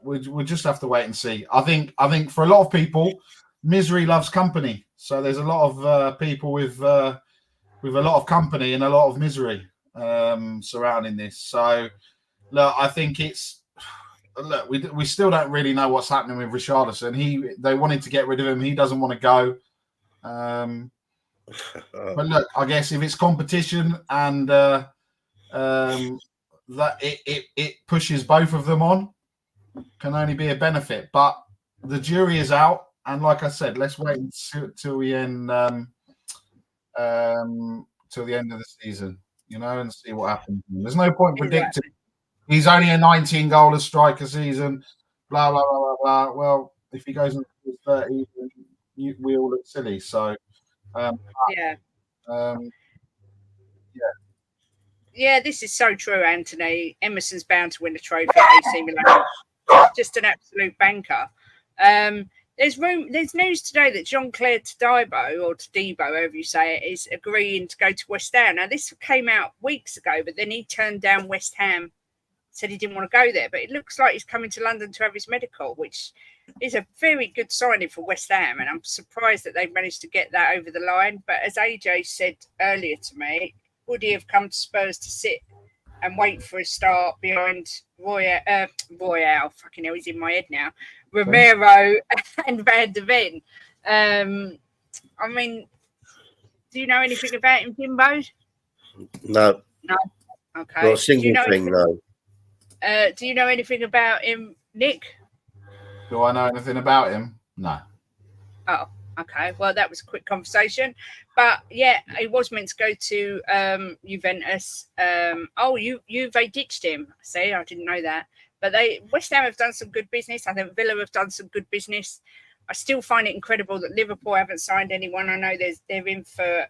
we'll just have to wait and see. I think for a lot of people, misery loves company. So there's a lot of people with a lot of company and a lot of misery surrounding this. So look, I think we still don't really know what's happening with Richarlison. They wanted to get rid of him. He doesn't want to go. But look, I guess if it's competition and that it pushes both of them on, can only be a benefit. But the jury is out, and like I said, let's wait till the end of the season, and see what happens. There's no point predicting. He's only a 19-goal striker season. Blah blah blah blah blah. Well, if he goes into his 30s, we all look silly. So Yeah, this is so true, Anthony. Emerson's bound to win the trophy at AC Milan. Just an absolute banker. There's news today that Jean-Claire Todibo, or Todibo, however you say it, is agreeing to go to West Ham. Now, this came out weeks ago, but then he turned down West Ham, said he didn't want to go there. But it looks like he's coming to London to have his medical, which is a very good signing for West Ham. And I'm surprised that they've managed to get that over the line. But as AJ said earlier to me, would he have come to Spurs to sit and wait for a start behind Royal? Fucking hell, he's in my head now. Romero and Van de Ven. I mean, do you know anything about him, Jimbo? No. No. Okay. Not a single thing, no. Do you know anything about him, Nick? Do I know anything about him? No. Oh, okay. Well, that was a quick conversation. But yeah, he was meant to go to Juventus. Juve ditched him. See, I didn't know that. But West Ham have done some good business. I think Villa have done some good business. I still find it incredible that Liverpool haven't signed anyone. I know they're in for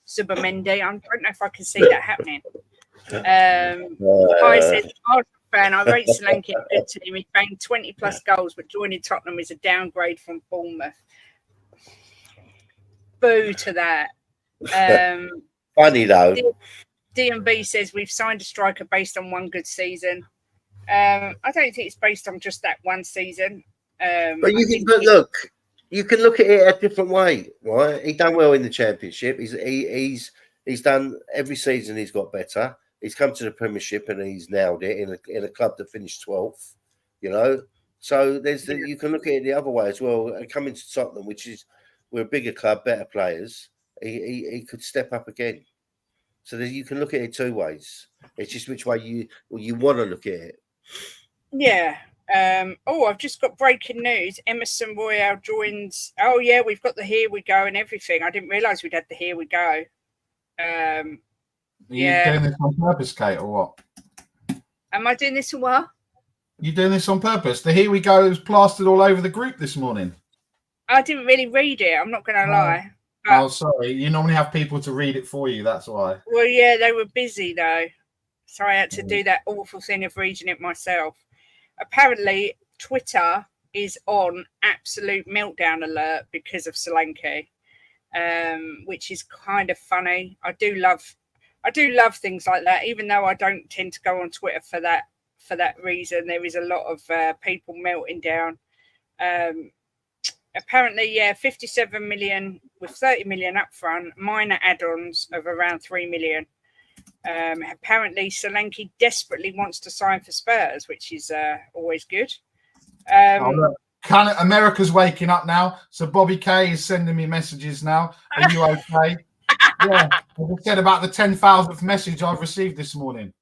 Subamendi. I don't know if I can see that happening. I said, Arsenal fan, I rate Solanke good to him. He's banged 20 plus goals, but joining Tottenham is a downgrade from Bournemouth. Boo to that. Funny though. D&B says we've signed a striker based on one good season. I don't think it's based on just that one season. But look, you can look at it a different way, right? He done well in the Championship. He's done every season. He's got better. He's come to the Premiership and he's nailed it in a club that finished 12th. You know, so you can look at it the other way as well. Coming to Tottenham, we're a bigger club, better players. He could step up again. So you can look at it two ways. It's just which way you want to look at it. Yeah. I've just got breaking news. Emerson Royal joins. Oh, yeah, we've got the Here We Go and everything. I didn't realise we'd had the Here We Go. Are you doing this on purpose, Kate, or what? Am I doing this or what? You doing this on purpose? The Here We Go was plastered all over the group this morning. I didn't really read it. I'm not going to lie. Oh, sorry. You normally have people to read it for you. That's why. Well, yeah, they were busy, though. So I had to do that awful thing of reading it myself. Apparently, Twitter is on absolute meltdown alert because of Solanke, which is kind of funny. I do love things like that, even though I don't tend to go on Twitter for that reason. There is a lot of people melting down. Apparently, 57 million with 30 million up front, minor add-ons of around 3 million. Apparently, Solanke desperately wants to sign for Spurs, which is always good. America's waking up now. So Bobby K is sending me messages now. Are you okay? Yeah, I said about the 10,000th message I've received this morning.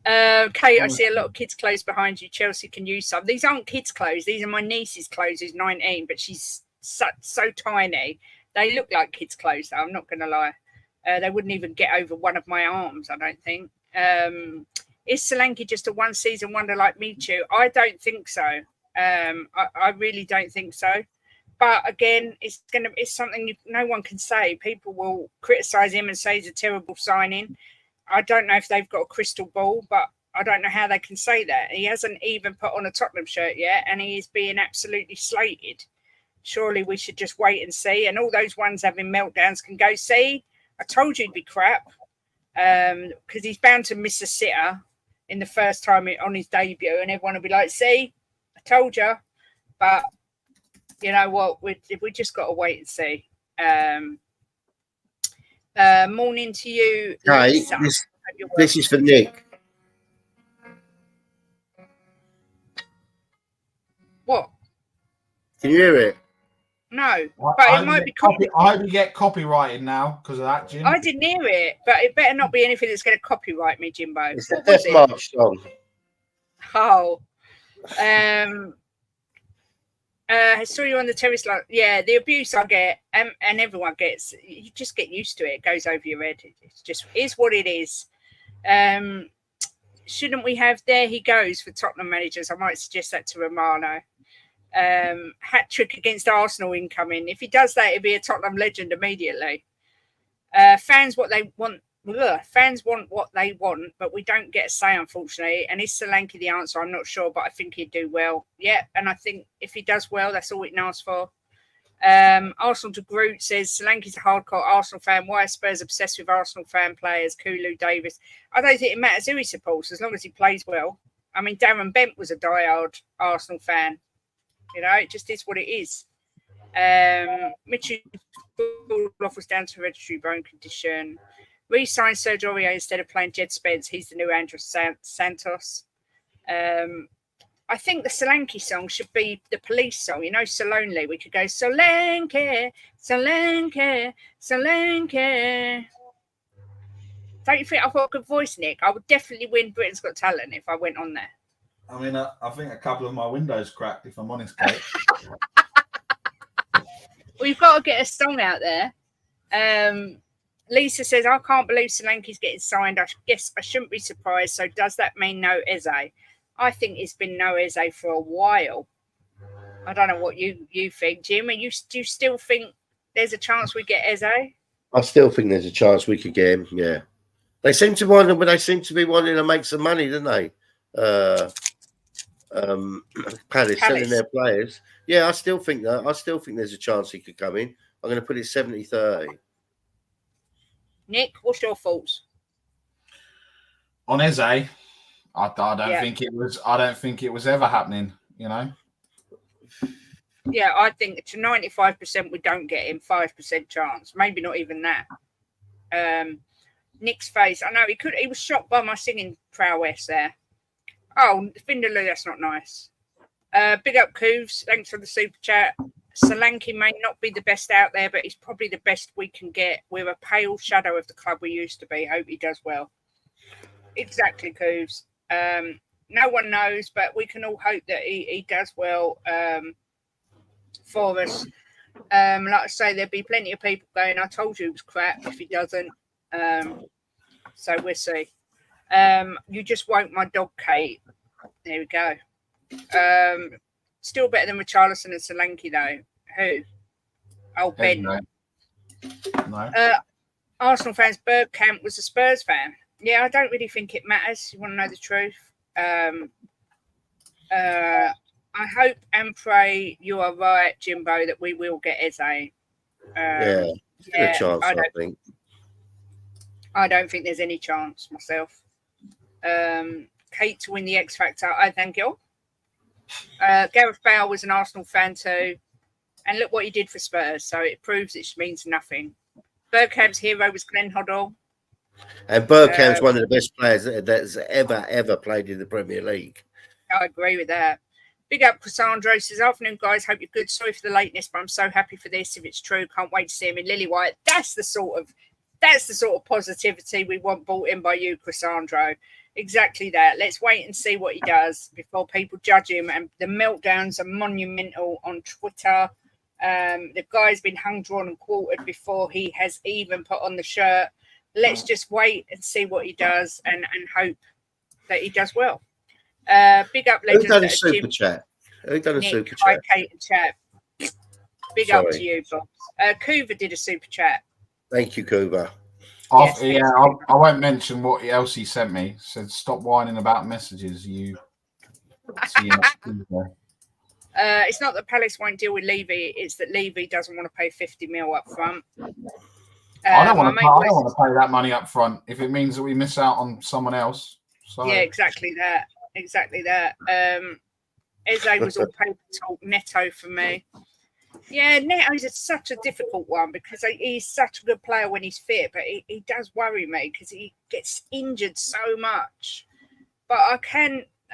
Kate, I see a lot of kids' clothes behind you. Chelsea can use some. These aren't kids' clothes. These are my niece's clothes, who's 19, but she's so tiny. They look like kids' clothes, though. I'm not going to lie. They wouldn't even get over one of my arms, I don't think. Is Solanke just a one-season wonder like Michu? I don't think so. I really don't think so. But again, it's something no one can say. People will criticise him and say he's a terrible signing. I don't know if they've got a crystal ball, but I don't know how they can say that. He hasn't even put on a Tottenham shirt yet, and he is being absolutely slated. Surely we should just wait and see. And all those ones having meltdowns can go, see, I told you he'd be crap, because he's bound to miss a sitter in the first time on his debut, and everyone will be like, see, I told you. But you know what? We just got to wait and see. Morning to you. Hey, this is for Nick. What? Can you hear it? No, but it might be copyrighted. I hope you get copyrighted now because of that, Jim. I didn't hear it, but it better not be anything that's going to copyright me, Jimbo. It's the Death March song. Oh. I saw you on the terrace. Like, yeah, the abuse I get, and everyone gets. You just get used to it. It goes over your head. It's just is what it is. Shouldn't we have? There he goes for Tottenham managers. I might suggest that to Romano. Hat trick against Arsenal incoming. If he does that, it'd be a Tottenham legend immediately. Fans what they want fans want what they want, but we don't get a say, unfortunately. And is Solanke the answer? I'm not sure, but I think he'd do well. Yeah, and I think if he does well, that's all we can ask for. Arsenal to Groot says Solanke's a hardcore Arsenal fan. Why are Spurs obsessed with Arsenal fan players? Kulu Davis. I don't think it matters who he supports as long as he plays well. I mean, Darren Bent was a diehard Arsenal fan. You know, it just is what it is. Mitchell was down to hereditary bone condition. Re-signed Sergio Aurier instead of playing Jed Spence. He's the new Andros Santos. I think the Solanke song should be the Police song. You know, So Lonely. We could go Solanke, Solanke, Solanke. Don't you think I've got a good voice, Nick? I would definitely win Britain's Got Talent if I went on there. I mean, I think a couple of my windows cracked, if I'm honest, Kate. We've got to get a song out there. Lisa says, I can't believe Solanke's getting signed. I guess I shouldn't be surprised. So does that mean no Eze? I think it's been no Eze for a while. I don't know what you think, Jim. Do you still think there's a chance we get Eze? I still think there's a chance we could get him. Yeah, they seem to want him, but they seem to be wanting to make some money, don't they? Palace selling their players. Yeah, I still think that. I still think there's a chance he could come in. I'm going to put it 70-30. Nick, what's your thoughts on Eze? I don't think it was. I don't think it was ever happening. You know. Yeah, I think to 95% we don't get him. 5% chance, maybe not even that. Nick's face. I know he was shocked by my singing prowess there. Oh, Vindaloo, that's not nice. Big up Cooves. Thanks for the super chat. Solanke may not be the best out there, but he's probably the best we can get. We're a pale shadow of the club we used to be. Hope he does well. Exactly, Cooves. No one knows, but we can all hope that he does well for us. Like I say, there'll be plenty of people going, I told you it was crap if he doesn't. So we'll see. You just woke my dog, Kate. There we go. Still better than Richarlison and Solanke, though. Who? Oh, Ben. No. Arsenal fans, Bergkamp was a Spurs fan. Yeah, I don't really think it matters. You want to know the truth? I hope and pray you are right, Jimbo, that we will get Eze. A chance, I think. I don't think there's any chance myself. Kate to win the X Factor, I thank you. Gareth Bale was an Arsenal fan too. And look what he did for Spurs. So it proves it means nothing. Bergkamp's hero was Glenn Hoddle. And Bergkamp's one of the best players that's ever played in the Premier League. I agree with that. Big up Cassandra. Says, afternoon, guys. Hope you're good. Sorry for the lateness, but I'm so happy for this. If it's true, can't wait to see him in Lily White. That's the sort of positivity we want brought in by you, Cassandra. Exactly that. Let's wait and see what he does before people judge him. And the meltdowns are monumental on Twitter. The guy's been hung, drawn, and quartered before he has even put on the shirt. Let's just wait and see what he does and hope that he does well. Big up, legends. Who done a super chat? Who done a super chat? Kate and chat. Big up to you, Bob. Kuva did a super chat. Thank you, Kuva. I won't mention what else he sent me. Said, stop whining about messages. It's not that Palace won't deal with Levy. It's that Levy doesn't want to pay 50 mil up front. I don't want to pay that money up front if it means that we miss out on someone else. So. Yeah, exactly that. Eze was all paper talk. Neto for me. Yeah, Neto is such a difficult one because he's such a good player when he's fit, but he does worry me because he gets injured so much. But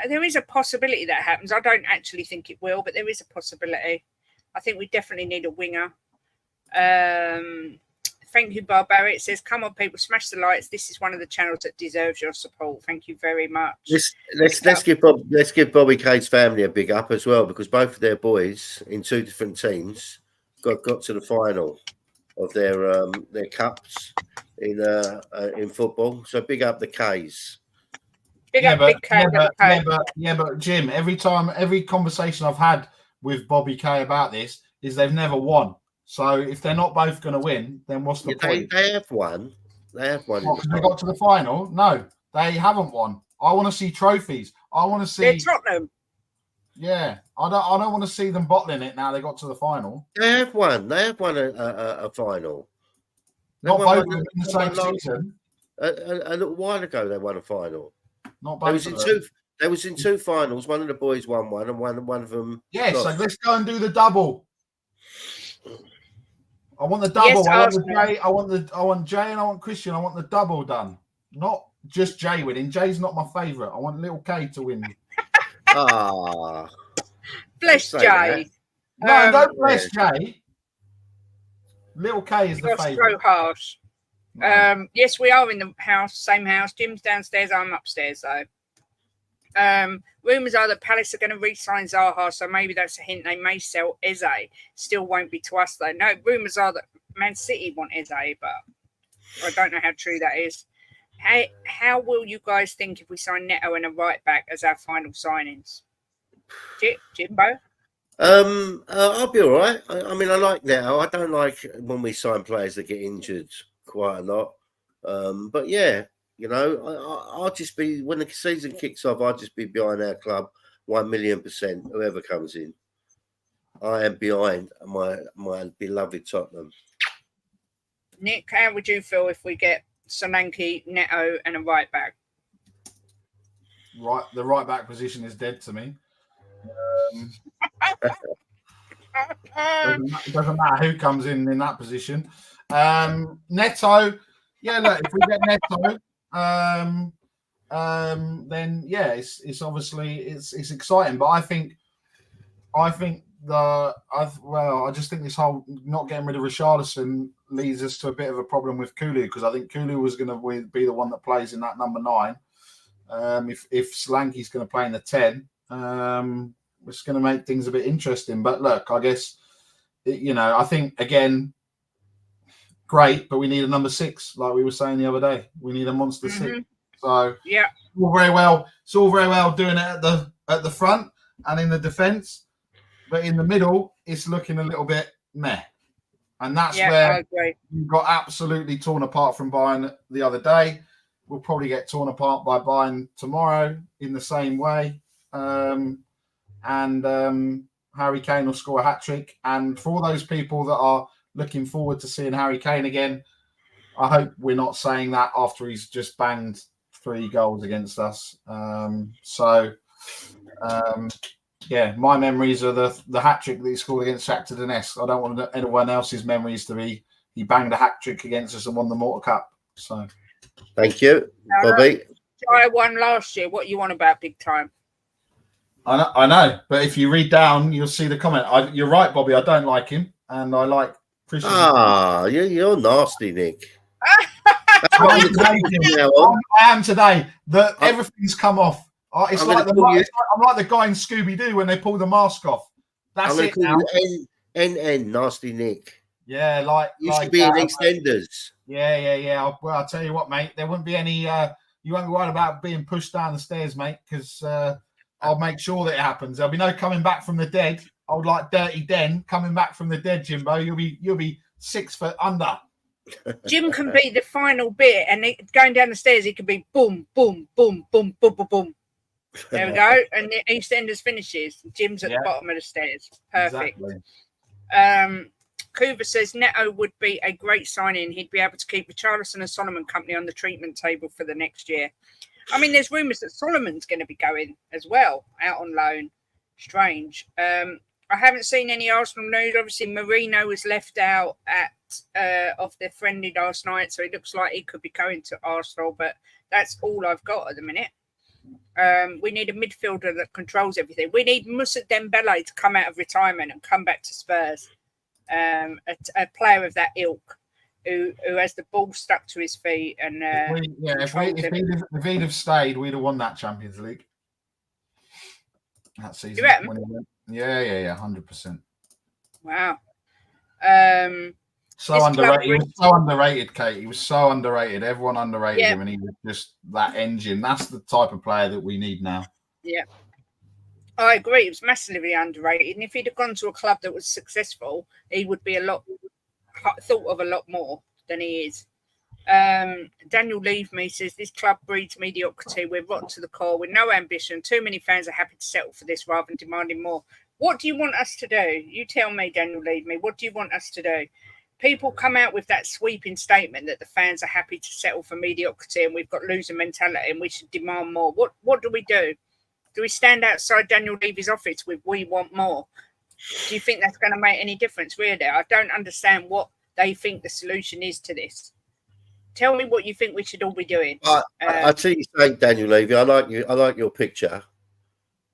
there is a possibility that happens. I don't actually think it will, but there is a possibility. I think we definitely need a winger. Thank you, Barbaric. It says, come on, people, smash the lights. This is one of the channels that deserves your support. Thank you very much. Let's give Bobby Cade's family a big up as well, because both of their boys in two different teams got to the final of their cups in football. So big up the K's. But Jim, every conversation I've had with Bobby K about this is they've never won. So if they're not both going to win, then what's the point? They have won. They have won. Because they got to the final? No, they haven't won. I want to see trophies. I want to see. They're Tottenham. Yeah, I don't want to see them bottling it now. They got to the final. They have won. They have won a final. Not both of them in the same season. A little while ago, they won a final. Not both. They was in two finals. One of the boys won one, and one of them. Yeah, so let's go and do the double. I want the double. Yes, I want Jay and I want Christian. I want the double done. Not just Jay winning. Jay's not my favourite. I want little K to win. Bless Jay. No, don't bless Jay. Little K is the favourite. So harsh. Yes, we are in the house, same house. Jim's downstairs. I'm upstairs though. Rumours are that Palace are going to re-sign Zaha, so maybe that's a hint they may sell Eze. Still won't be to us though. No, rumours are that Man City want Eze, but I don't know how true that is. How will you guys think if we sign Neto and a right back as our final signings? Jimbo? I'll be all right. I mean, I like Neto. I don't like when we sign players that get injured quite a lot. But yeah. You know, I'll just be, when the season kicks off, I'll just be behind our club 1,000,000%, whoever comes in. I am behind my beloved Tottenham. Nick, how would you feel if we get Solanke, Neto and a right back? The right back position is dead to me. It doesn't matter who comes in that position. Neto, yeah, look, if we get Neto, then yeah, it's obviously it's exciting. But I just think this whole not getting rid of Richarlison leads us to a bit of a problem with Kulu, because I think Kulu was going to be the one that plays in that number 9. If Solanke's going to play in the 10, it's going to make things a bit interesting. But look, I guess I think again. Great, but we need a number 6, like we were saying the other day. We need a monster 6. So yeah, it's all very well doing it at the front and in the defence, but in the middle, it's looking a little bit meh. And that's where we got absolutely torn apart from Bayern the other day. We'll probably get torn apart by Bayern tomorrow in the same way. And Harry Kane will score a hat-trick. And for all those people that are looking forward to seeing Harry Kane again, I hope we're not saying that after he's just banged 3 goals against us. Yeah, my memories are the hat-trick that he scored against Shakhtar Donetsk. I don't want anyone else's memories to be he banged a hat-trick against us and won the Mortar Cup. So, thank you, Bobby. I won last year. What you want about big time? I know, but if you read down, you'll see the comment. You're right, Bobby. I don't like him, and I like Christian. You're nasty, Nick. I am today. Everything's come off. It's I'm like the guy in Scooby Doo when they pull the mask off. That's it now. NN, nasty Nick. Yeah, you should be in EastEnders. Yeah. I'll tell you what, mate. There wouldn't be any. You won't be worried about being pushed down the stairs, mate, because I'll make sure that it happens. There'll be no coming back from the dead. I would like Dirty Den coming back from the dead, Jimbo. You'll be 6 foot under. Jim can be the final bit, and going down the stairs, he could be boom, boom, boom, boom, boom, boom, boom. There we go. And the EastEnders finishes. Jim's at the bottom of the stairs. Perfect. Exactly. Kuva says Neto would be a great signing. He'd be able to keep Richarlison and Solomon company on the treatment table for the next year. I mean, there's rumours that Solomon's going to be going as well, out on loan. Strange. I haven't seen any Arsenal news. Obviously, Marino was left out of their friendly last night, so it looks like he could be going to Arsenal, but that's all I've got at the minute. We need a midfielder that controls everything. We need Moussa Dembele to come out of retirement and come back to Spurs. A player of that ilk who has the ball stuck to his feet. And if he'd have stayed, we'd have won that Champions League that season. Yeah, 100%. Wow. So underrated. He was so underrated, Kate. He was so underrated. Everyone underrated him, and he was just that engine. That's the type of player that we need now. Yeah, I agree. He was massively underrated, and if he'd have gone to a club that was successful, he would be thought of a lot more than he is. Daniel Leave Me says this club breeds mediocrity. We're rotten to the core with no ambition. Too many fans are happy to settle for this rather than demanding more. What do you want us to do? You tell me, Daniel Leave Me. What do you want us to do? People come out with that sweeping statement that the fans are happy to settle for mediocrity and we've got loser mentality and we should demand more. What do we do? Do we stand outside Daniel Levy's office with "we want more"? Do you think that's going to make any difference? Really, I don't understand what they think the solution is to this. Tell me what you think we should all be doing. I see you saying Daniel Levy. I like you. I like your picture.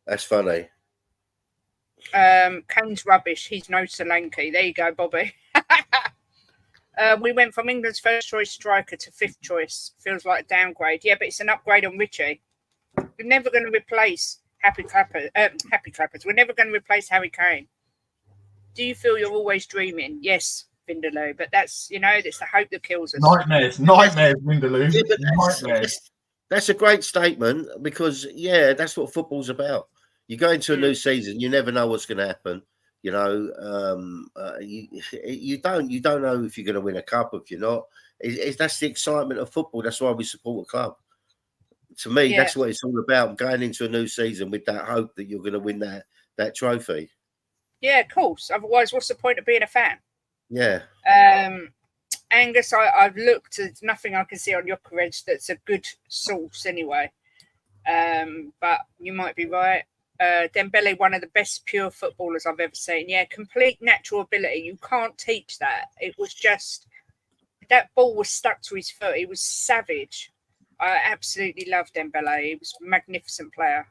That's funny. Kane's rubbish. He's no Solanke. There you go, Bobby. We went from England's first choice striker to fifth choice. Feels like a downgrade. Yeah, but it's an upgrade on Richie. We're never going to replace Happy Clappers. We're never going to replace Harry Kane. Do you feel you're always dreaming? Yes, Vindaloo. But that's that's the hope that kills us. Nightmares, Vindaloo. Yeah, that's a great statement because that's what football's about. You go into a new season, you never know what's going to happen. You don't know if you're going to win a cup if you're not. That's the excitement of football. That's why we support a club. To me, that's what it's all about. Going into a new season with that hope that you're going to win that trophy. Yeah, of course. Otherwise, what's the point of being a fan? Yeah. Angus, I've looked. There's nothing I can see on Jokeres that's a good source anyway. But you might be right. Dembele, one of the best pure footballers I've ever seen. Yeah, complete natural ability. You can't teach that. It was just that ball was stuck to his foot. He was savage. I absolutely loved Dembele. He was a magnificent player.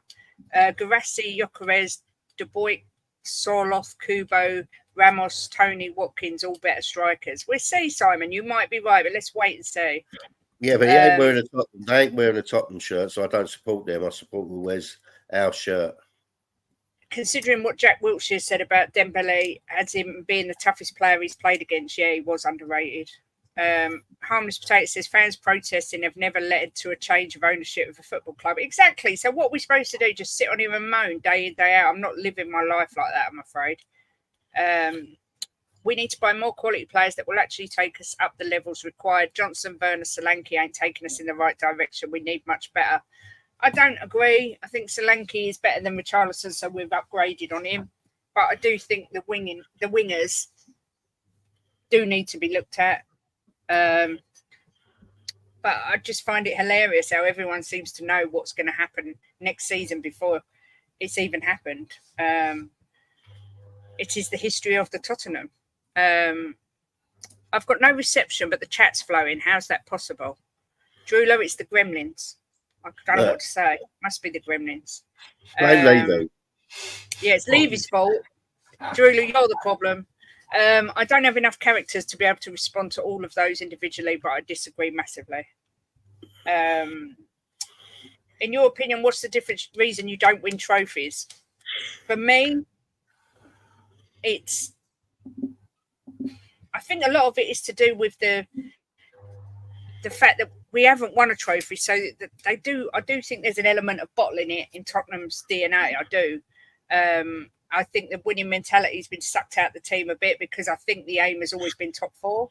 Garassi, Jokeres, De Boyk, Sorloth, Kubo, Ramos, Tony, Watkins, all better strikers. We'll see, Simon. You might be right, but let's wait and see. Yeah, but they ain't wearing a Tottenham shirt, so I don't support them. I support who wears our shirt. Considering what Jack Wilshere said about Dembele as him being the toughest player he's played against, he was underrated. Harmless Potato says fans protesting have never led to a change of ownership of a football club. Exactly. So what are we supposed to do? Just sit on here and moan day in, day out? I'm not living my life like that, I'm afraid. We need to buy more quality players that will actually take us up the levels required. Johnson, Werner, Solanke ain't taking us in the right direction. We need much better. I don't agree. I think Solanke is better than Richarlison, so we've upgraded on him. But I do think the wingers do need to be looked at. But I just find it hilarious how everyone seems to know what's going to happen next season before it's even happened. It is the history of the Tottenham. I've got no reception, but the chat's flowing. How's that possible? Drulo, it's the Gremlins. I don't know what to say. Must be the Gremlins. Yeah, it's Levy's fault. Drulo, you're the problem. I don't have enough characters to be able to respond to all of those individually, but I disagree massively. In your opinion, what's the reason you don't win trophies? For me, I think a lot of it is to do with the fact that we haven't won a trophy. So that I do think there's an element of bottling it in Tottenham's DNA. I do. I think the winning mentality has been sucked out of the team a bit because I think the aim has always been top four.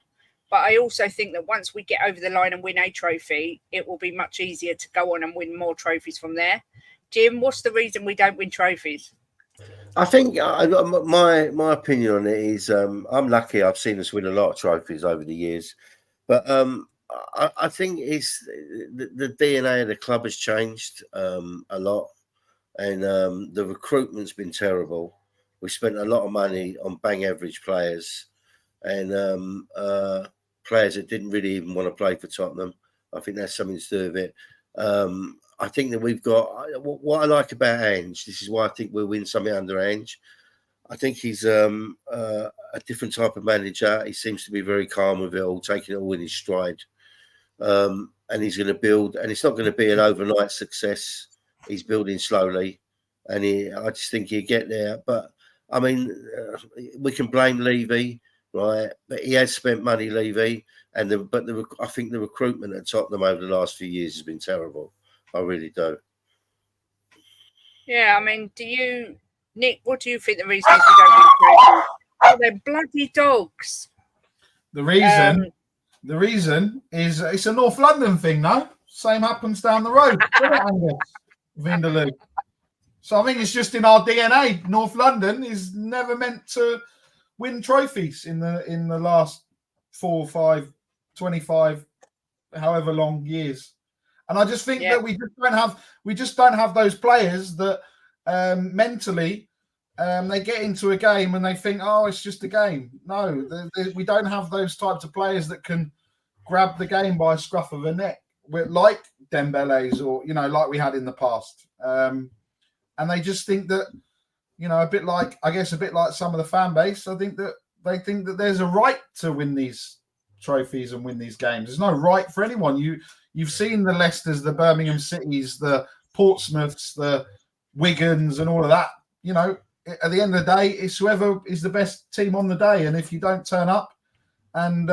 But I also think that once we get over the line and win a trophy, it will be much easier to go on and win more trophies from there. Jim, what's the reason we don't win trophies? I think my opinion on it is I'm lucky. I've seen us win a lot of trophies over the years. But I think it's the DNA of the club has changed a lot. And the recruitment's been terrible. We spent a lot of money on bang average players and players that didn't really even want to play for Tottenham. I think that's something to do with it. I think that we've got what I like about Ange. This is why I think we'll win something under Ange. I think he's a different type of manager. He seems to be very calm with it all, taking it all in his stride. And he's going to build, and it's not going to be an overnight success. He's building slowly, and I just think he'll get there. But I mean, we can blame Levy, right? But he has spent money, Levy, I think the recruitment at Tottenham over the last few years has been terrible. I really do. Yeah, I mean, Nick? What do you think the reason is we don't win trophies? Oh, they're bloody dogs. The reason The reason is it's a North London thing, no? Same happens down the road, doesn't it, Angus? Vindaloo. So I think it's just in our DNA. North London is never meant to win trophies in the last 4, 5, 25, however long years. And I just think that we just don't have those players that mentally they get into a game and they think, oh, it's just a game. No, we don't have those types of players that can grab the game by a scruff of a neck, like Dembele's or, like we had in the past. And they just think that, a bit like some of the fan base, I think that they think that there's a right to win these trophies and win these games. There's no right for anyone. You've seen the Leicesters, the Birmingham Cities, the Portsmouths, the Wigans and all of that. At the end of the day, it's whoever is the best team on the day. And if you don't turn up and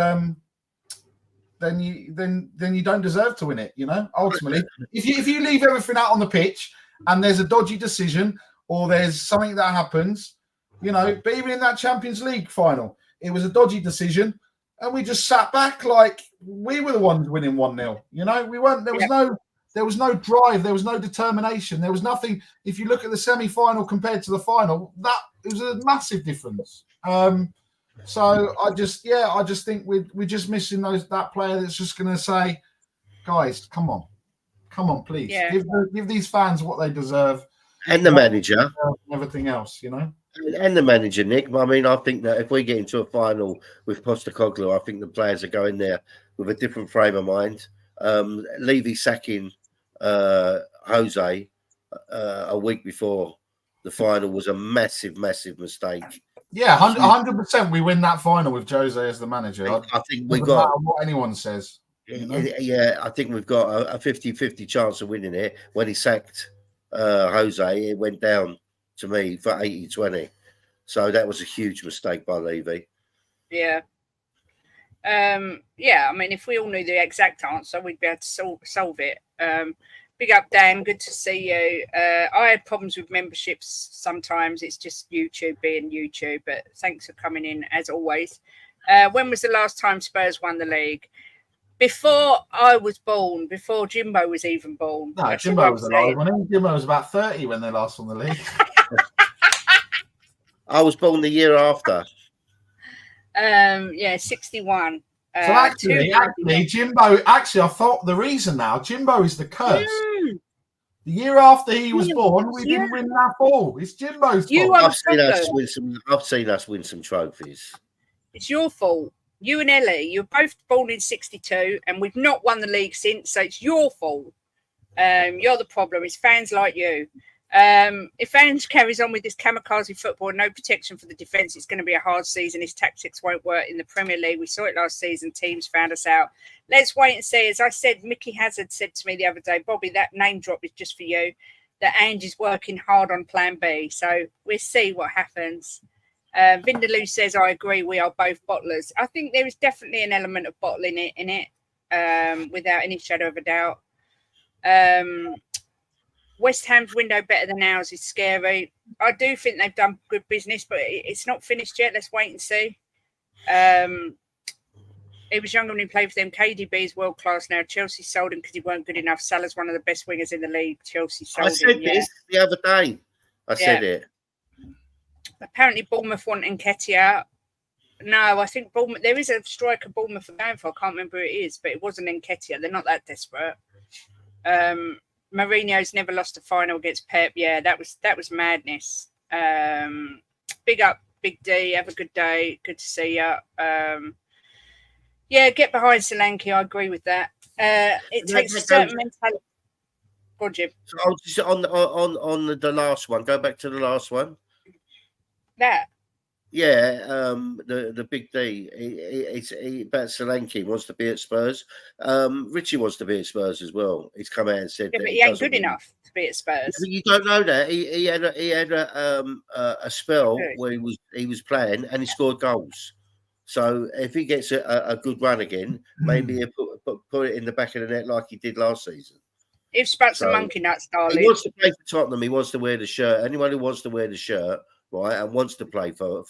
then you don't deserve to win it, ultimately. If you leave everything out on the pitch and there's a dodgy decision or there's something that happens, but even in that Champions League final, it was a dodgy decision and we just sat back like we were the ones winning 1-0. We weren't, there was no drive, there was no determination, there was nothing. If you look at the semi-final compared to the final, that it was a massive difference. So I just think we're just missing that player that's just going to say, guys, come on, please, give these fans what they deserve, and the manager, and everything else, and the manager, Nick. I mean, I think that if we get into a final with Postecoglou, I think the players are going there with a different frame of mind. Levy sacking Jose a week before the final was a massive mistake. Yeah, 100%. We win that final with Jose as the manager. I think we've got what anyone says. Yeah, I think we've got a 50-50 chance of winning it. When he sacked Jose, it went down to me for 80-20. So that was a huge mistake by Levy. Yeah. I mean, if we all knew the exact answer, we'd be able to solve it. Big up, Dan. Good to see you. I had problems with memberships sometimes. It's just YouTube being YouTube. But thanks for coming in, as always. When was the last time Spurs won the league? Before I was born, before Jimbo was even born. No, Jimbo was alive. Jimbo was about 30 when they last won the league. I was born the year after. 61. So actually, Jimbo. Actually, I thought the reason now Jimbo is the curse. The year after he was born, we didn't win that ball. It's Jimbo's fault. I've seen us win some trophies. It's your fault. You and Ellie, you're both born in 62, and we've not won the league since. So it's your fault. You're the problem. It's fans like you. If fans carries on with this kamikaze football and no protection for the defence, it's going to be a hard season. His tactics won't work in the Premier League. We saw it last season. Teams found us out. Let's wait and see. As I said, Mickey Hazard said to me the other day, Bobby, that name drop is just for you. That Ange's working hard on plan B. So we'll see what happens. Vindaloo says, I agree. We are both bottlers. I think there is definitely an element of bottling it in it, without any shadow of a doubt. West Ham's window better than ours is scary. I do think they've done good business, but it's not finished yet. Let's wait and see. He was younger when he played for them. KDB is world class now. Chelsea sold him because he weren't good enough. Salah's one of the best wingers in the league. Chelsea sold him. I said this the other day. I said it. Apparently, Bournemouth want Nketiah. No, I think Bournemouth. There is a striker Bournemouth are going for. I can't remember who it is, but it wasn't Nketiah. They're not that desperate. Mourinho's never lost a final against Pep. Yeah, that was madness. Big up, Big D. Have a good day. Good to see you. Get behind Solanke. I agree with that. It takes a certain mentality. Go on, Jim. So I'll just on the last one. Go back to the last one. That. Yeah, the Big D. He about Solanke wants to be at Spurs. Richie wants to be at Spurs as well. He's come out and said that he ain't good enough to be at Spurs. You don't know that he had a spell where he was playing and he scored goals. So if he gets a good run again, maybe he'll put it in the back of the net like he did last season. If Spats a monkey nuts, darling. He wants to play for Tottenham. He wants to wear the shirt. Anyone who wants to wear the shirt right, and wants to play for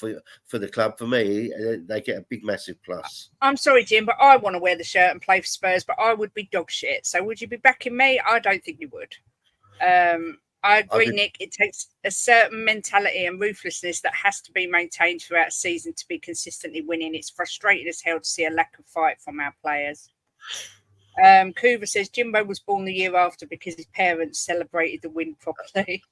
the club, for me, they get a big, massive plus. I'm sorry, Jim, but I want to wear the shirt and play for Spurs, but I would be dog shit. So would you be backing me? I don't think you would. I agree, Nick. It takes a certain mentality and ruthlessness that has to be maintained throughout a season to be consistently winning. It's frustrating as hell to see a lack of fight from our players. Coover says Jimbo was born the year after because his parents celebrated the win properly.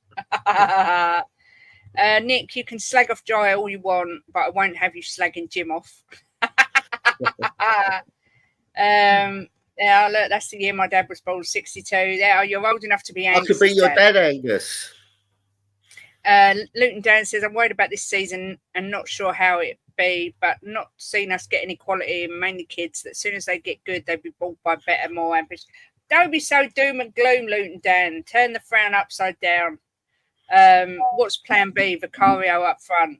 Nick, you can slag off Jai all you want, but I won't have you slagging Jim off. Yeah, look, that's the year my dad was born, 62. You're old enough to be Angus. I could be your dad, Angus. Luton Dan says, I'm worried about this season and not sure how it be, but not seeing us get any quality, and mainly kids, that as soon as they get good, they'll be bought by better, more ambitious. Don't be so doom and gloom, Luton Dan. Turn the frown upside down. What's plan B? Vicario up front.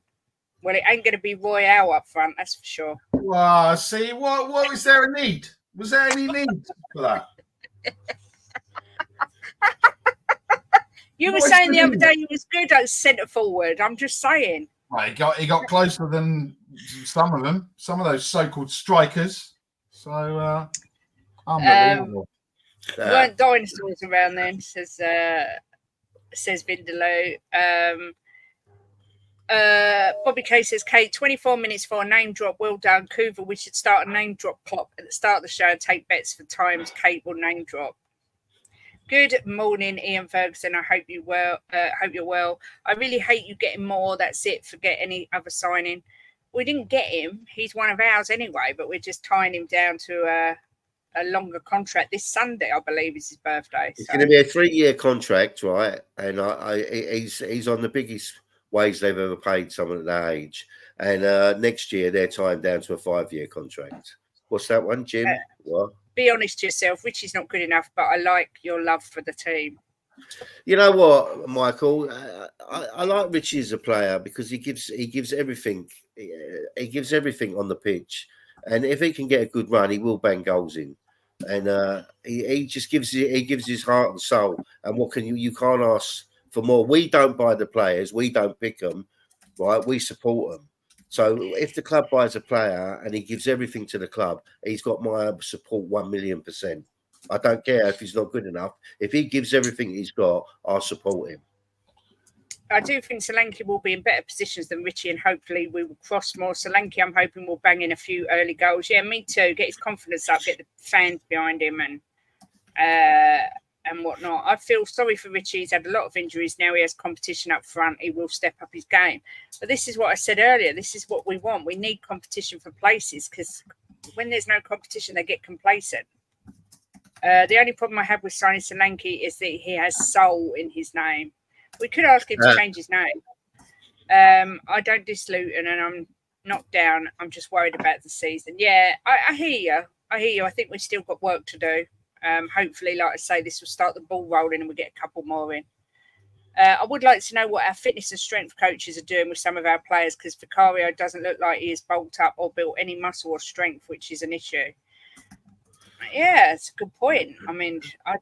Well, it ain't going to be Royal up front, that's for sure. Wow, see, what was there a need? Was there any need for that? You were saying the other day he was good at centre forward. I'm just saying. Well, he got closer than some of them, some of those so-called strikers. So unbelievable. Weren't dinosaurs around then, says Vindaloo. Bobby K says, Kate, 24 minutes for a name drop. Well done, Coover. We should start a name drop clock at the start of the show and take bets for times Kate will name drop. Good morning, Ian Ferguson. I hope you well. Hope you're well. I really hate you getting more. That's it. Forget any other signing. We didn't get him. He's one of ours anyway, but we're just tying him down to a longer contract. This Sunday, I believe, is his birthday. It's going to be a 3-year contract, right? And he's on the biggest wage they've ever paid someone at that age. And next year, they're tying down to a 5-year contract. What's that one, Jim? What? Be honest to yourself. Richie's not good enough, but I like your love for the team. You know what, Michael? I like Richie as a player because he gives everything. He gives everything on the pitch, and if he can get a good run, he will bang goals in. And he just gives his heart and soul. And what can you can't ask for more. We don't buy the players. We don't pick them, right? We support them. So if the club buys a player and he gives everything to the club, he's got my support 1,000,000%. I don't care if he's not good enough. If he gives everything he's got, I'll support him. I do think Solanke will be in better positions than Richie, and hopefully we will cross more. Solanke, I'm hoping, will bang in a few early goals. Yeah, me too. Get his confidence up, get the fans behind him, and whatnot. I feel sorry for Richie. He's had a lot of injuries. Now he has competition up front. He will step up his game. But this is what I said earlier. This is what we want. We need competition for places, because when there's no competition, they get complacent. The only problem I have with signing Solanke is that he has soul in his name. We could ask him to change his name. I don't diss Luton, and I'm not down. I'm just worried about the season. Yeah, I hear you. I think we've still got work to do. Hopefully, like I say, this will start the ball rolling and we get a couple more in. I would like to know what our fitness and strength coaches are doing with some of our players, because Vicario doesn't look like he is bulked up or built any muscle or strength, which is an issue. Yeah, it's a good point. I mean, I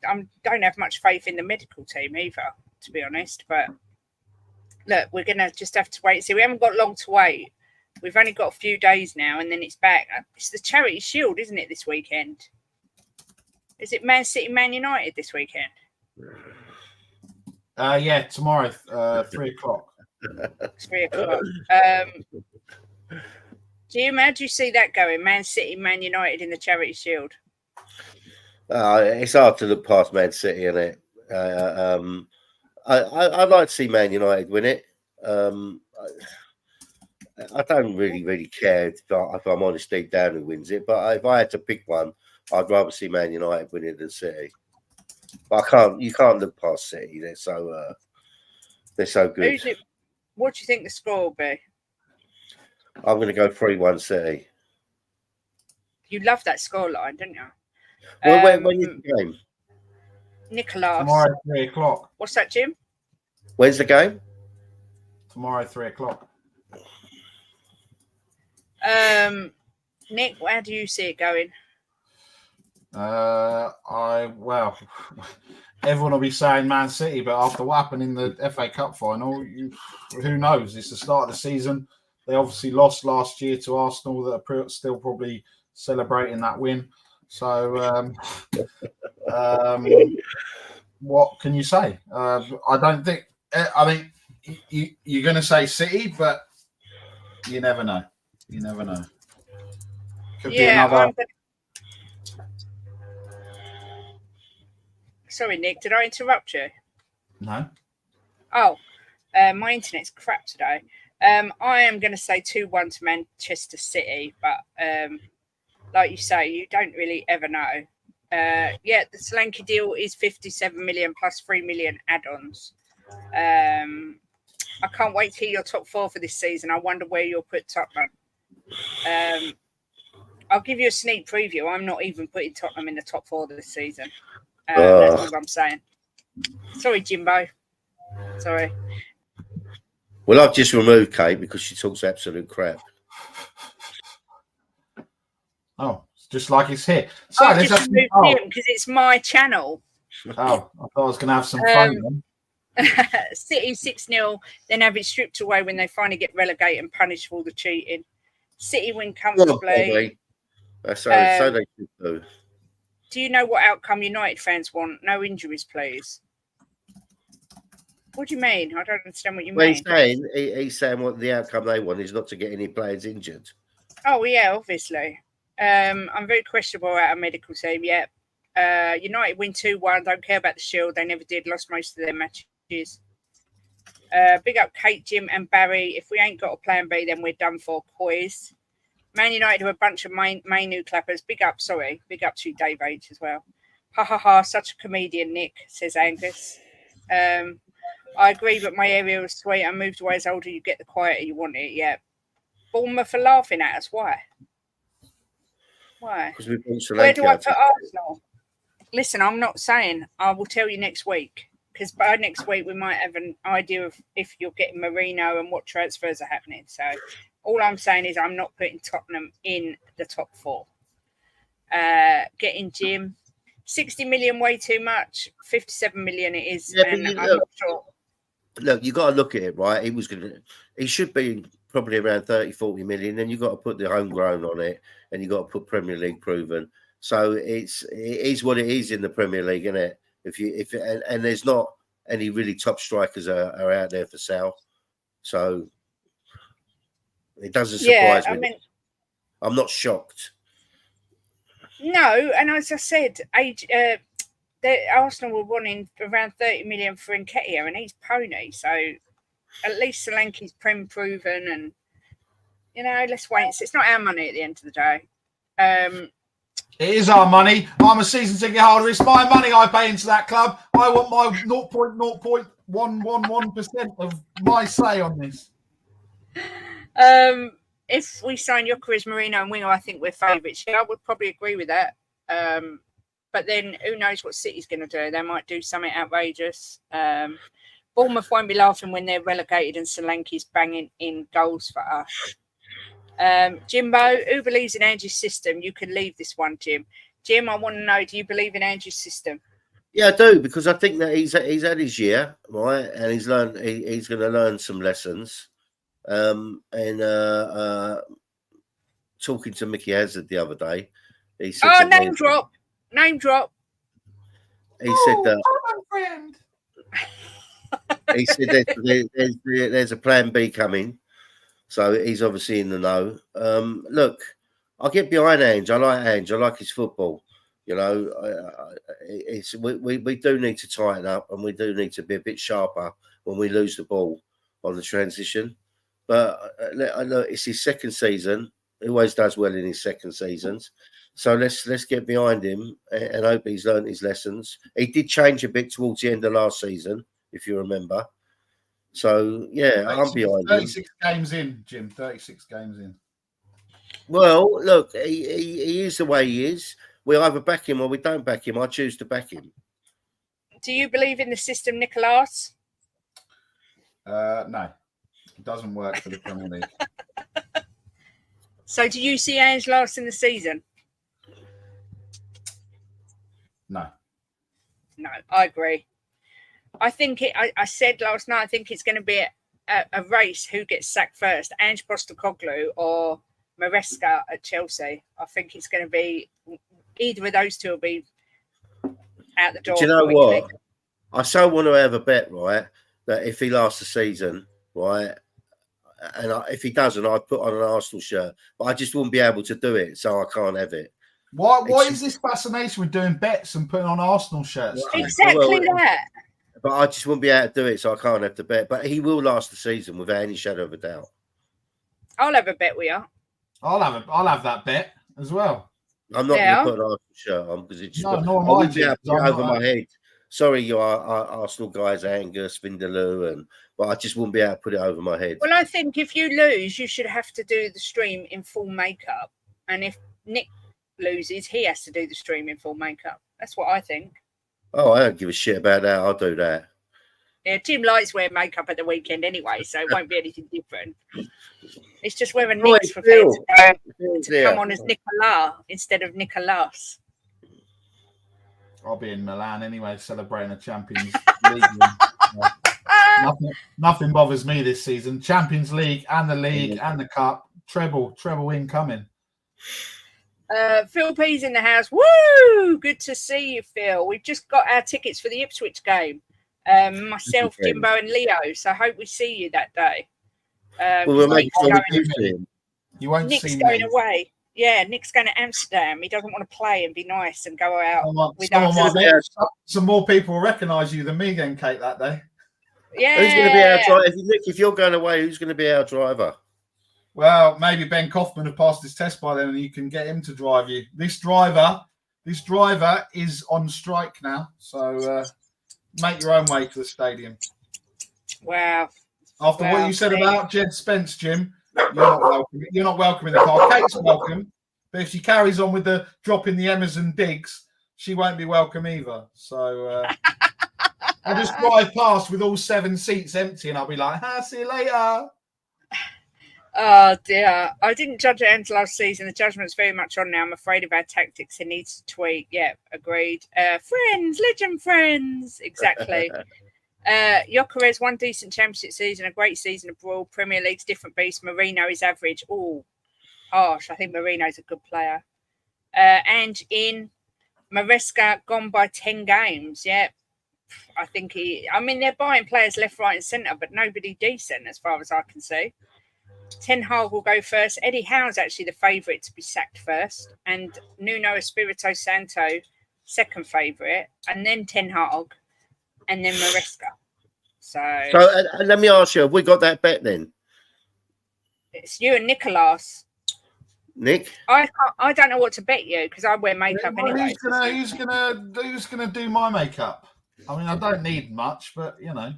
don't have much faith in the medical team either, to be honest. But look, we're going to just have to wait and see. We haven't got long to wait. We've only got a few days now, and then it's back. It's the Charity Shield, isn't it, this weekend? Is it Man City, Man United this weekend? Yeah, tomorrow, 3 o'clock. 3 o'clock. Jim, how do you see that going? Man City, Man United in the Charity Shield? It's hard to look past Man City, isn't it? I'd like to see Man United win it. I don't really care if I'm honest deep down who wins it, but if I had to pick one, I'd rather see Man United win it than City. But you can't look past City. They're so good. What do you think the score will be? I'm going to go 3-1 City. You love that scoreline, don't you? Well, when is the game? Nicholas. Tomorrow, 3 o'clock. What's that, Jim? When's the game? Tomorrow, 3 o'clock. Nick, how do you see it going? everyone will be saying Man City, but after what happened in the FA Cup final, who knows? It's the start of the season. They obviously lost last year to Arsenal that are still probably celebrating that win. So, what can you say? I don't think. I think you're going to say City, but you never know. You never know. Could be another. Sorry, Nick. Did I interrupt you? No. Oh, my internet's crap today. I am going to say 2-1 to Manchester City, but like you say, you don't really ever know. The Solanke deal is 57 million plus 3 million add-ons. I can't wait to hear your top 4 for this season. I wonder where you'll put Tottenham. I'll give you a sneak preview. I'm not even putting Tottenham in the top 4 this season. That's all I'm saying. Sorry, Jimbo. Sorry. Well, I've just removed Kate because she talks absolute crap. Oh, it's just like it's here. So I've just removed him because it's my channel. Oh, I thought I was going to have some fun. City 6-0, then have it stripped away when they finally get relegated and punished for all the cheating. City win comfortably. So they should do. Do you know what outcome United fans want? No injuries, please. What do you mean? I don't understand what you mean. He's saying what the outcome they want is not to get any players injured. Oh, yeah, obviously. I'm very questionable at a medical team. Yeah. United win 2-1. Don't care about the Shield. They never did. Lost most of their matches. Big up Kate, Jim and Barry. If we ain't got a plan B, then we're done for. Coys. Man United are a bunch of main new clappers. Big up to you, Dave H as well. Ha ha ha, such a comedian, Nick, says Angus. I agree, but my area was sweet. I moved away as older. You get the quieter you want it. Yeah. Bournemouth for laughing at us. Why? Because we bought Solanke. Where do I put Arsenal? Listen, I'm not saying. I will tell you next week. Because by next week, we might have an idea of if you're getting Marino and what transfers are happening. So all I'm saying is I'm not putting Tottenham in the top 4. Getting Jim. 60 million, way too much. 57 million it is. Yeah, and I'm not sure. Look, you got to look at it, right? He should be probably around 30, 40 million. Then you got to put the homegrown on it, and you got to put Premier League proven. So it is what it is in the Premier League, isn't it? And there's not any really top strikers are out there for sale. So it doesn't surprise me. I'm not shocked. No, and as I said, Arsenal were wanting around 30 million for Nketiah, and he's pony. So at least Solanke's Prem proven, and let's wait. It's not our money at the end of the day. It is our money. I'm a season ticket holder. It's my money I pay into that club. I want my 0.0111% of my say on this. If we sign Gyökeres, Marino and Winger, I think we're favourites. Yeah, I would probably agree with that. But then who knows what City's going to do? They might do something outrageous. Bournemouth won't be laughing when they're relegated and Solanke's banging in goals for us. Jimbo, who believes in Angie's system? You can leave this one, Jim. Jim, I want to know, do you believe in Angie's system? Yeah, I do, because I think that he's had his year, right? And he's going to learn some lessons. Talking to Mickey Hazard the other day, he said, name drop. He said that. Friend. He said there's a plan B coming, so he's obviously in the know. Look, I get behind Ange. I like Ange. I like his football. We do need to tighten up, and we do need to be a bit sharper when we lose the ball on the transition. But look, it's his second season. He always does well in his second seasons. So let's get behind him and hope he's learned his lessons. He did change a bit towards the end of last season, if you remember. So, yeah, I'm behind 36 games in, Jim. 36 games in. Well, look, he is the way he is. We either back him or we don't back him. I choose to back him. Do you believe in the system, Nicholas? No. It doesn't work for the Premier League. So do you see Ange lasting the season? No. No, I agree. I think I said last night, I think it's going to be a race who gets sacked first, Ange Postecoglou or Maresca at Chelsea. I think it's going to be either of those two will be out the door. Do you know quickly. what? I so want to have a bet, right, that if he lasts the season, right, and if he doesn't, I'd put on an Arsenal shirt, but I just wouldn't be able to do it, so I can't have it. Why is this fascination with doing bets and putting on Arsenal shirts? Exactly that. But I just wouldn't be able to do it, so I can't have the bet. But he will last the season without any shadow of a doubt. I'll have a bet with you. I'll have that bet as well. I'm not going to put an Arsenal shirt on because it's just I wouldn't be able to put it over my head. Sorry, you Arsenal guys, Angus, Vindaloo, but I just wouldn't be able to put it over my head. Well, I think if you lose, you should have to do the stream in full makeup, and if Nick loses, he has to do the stream in full makeup. That's what I think. Oh, I don't give a shit about that. I'll do that. Yeah, Tim likes wearing makeup at the weekend anyway, so it won't be anything different. It's just whether Nick's prepared to come on as Nicola instead of Nicolas. I'll be in Milan anyway, celebrating a Champions League. Nothing bothers me this season. Champions League and the league and the cup, treble incoming. Phil P's in the house. Woo! Good to see you, Phil. We've just got our tickets for the Ipswich game. Myself, Jimbo, and Leo. So I hope we see you that day. We'll make sure we do. You won't Nick's see going me. away. Yeah, Nick's going to Amsterdam. He doesn't want to play and be nice and go out with us. Some more people will recognise you than me getting cake that day. Yeah. Who's going to be our driver? Nick, if you're going away, who's going to be our driver? Well, maybe Ben Kaufman have passed his test by then, and you can get him to drive you. This driver is on strike now, so make your own way to the stadium. Wow. After what you said about Jed Spence, Jim, you're not welcome. You're not welcome in the car. Kate's welcome, but if she carries on with the dropping the Emerson digs, she won't be welcome either. So I'll just drive past with all 7 seats empty, and I'll be like, see you later. Oh dear. I didn't judge it until last season. The judgment's very much on now. I'm afraid of our tactics. It needs to tweak. Yeah, agreed. Friends, legend friends. Exactly. Gyökeres, one decent championship season, a great season abroad. Premier League's different beast. Marino is average. Oh, harsh. I think Marino's a good player. And in Maresca, gone by 10 games. Yeah. I think they're buying players left, right, and centre, but nobody decent as far as I can see. Ten Hag will go first. Eddie Howe's actually the favourite to be sacked first, and Nuno Espirito Santo second favourite, and then Ten Hag, and then Maresca. So let me ask you: have we got that bet then? It's you and Nicolas. Nick, I don't know what to bet you because I wear makeup anyway. Who's gonna do my makeup? I mean, I don't need much, but you know,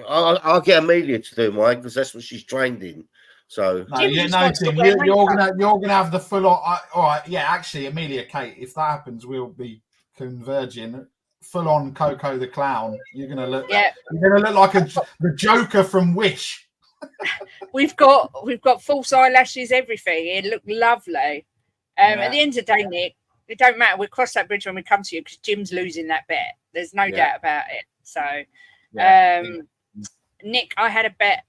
I'll get Amelia to do mine because that's what she's trained in. So Tim, you're gonna have the full on. All right, yeah. Actually, Amelia, Kate, if that happens, we'll be converging. Full on Coco the clown. You're gonna look. Yeah. You're gonna look like the Joker from Wish. We've got false eyelashes, everything. It looked lovely. At the end of the day, Nick, it don't matter. We'll cross that bridge when we come to you because Jim's losing that bet. There's no doubt about it. So, Nick, I had a bet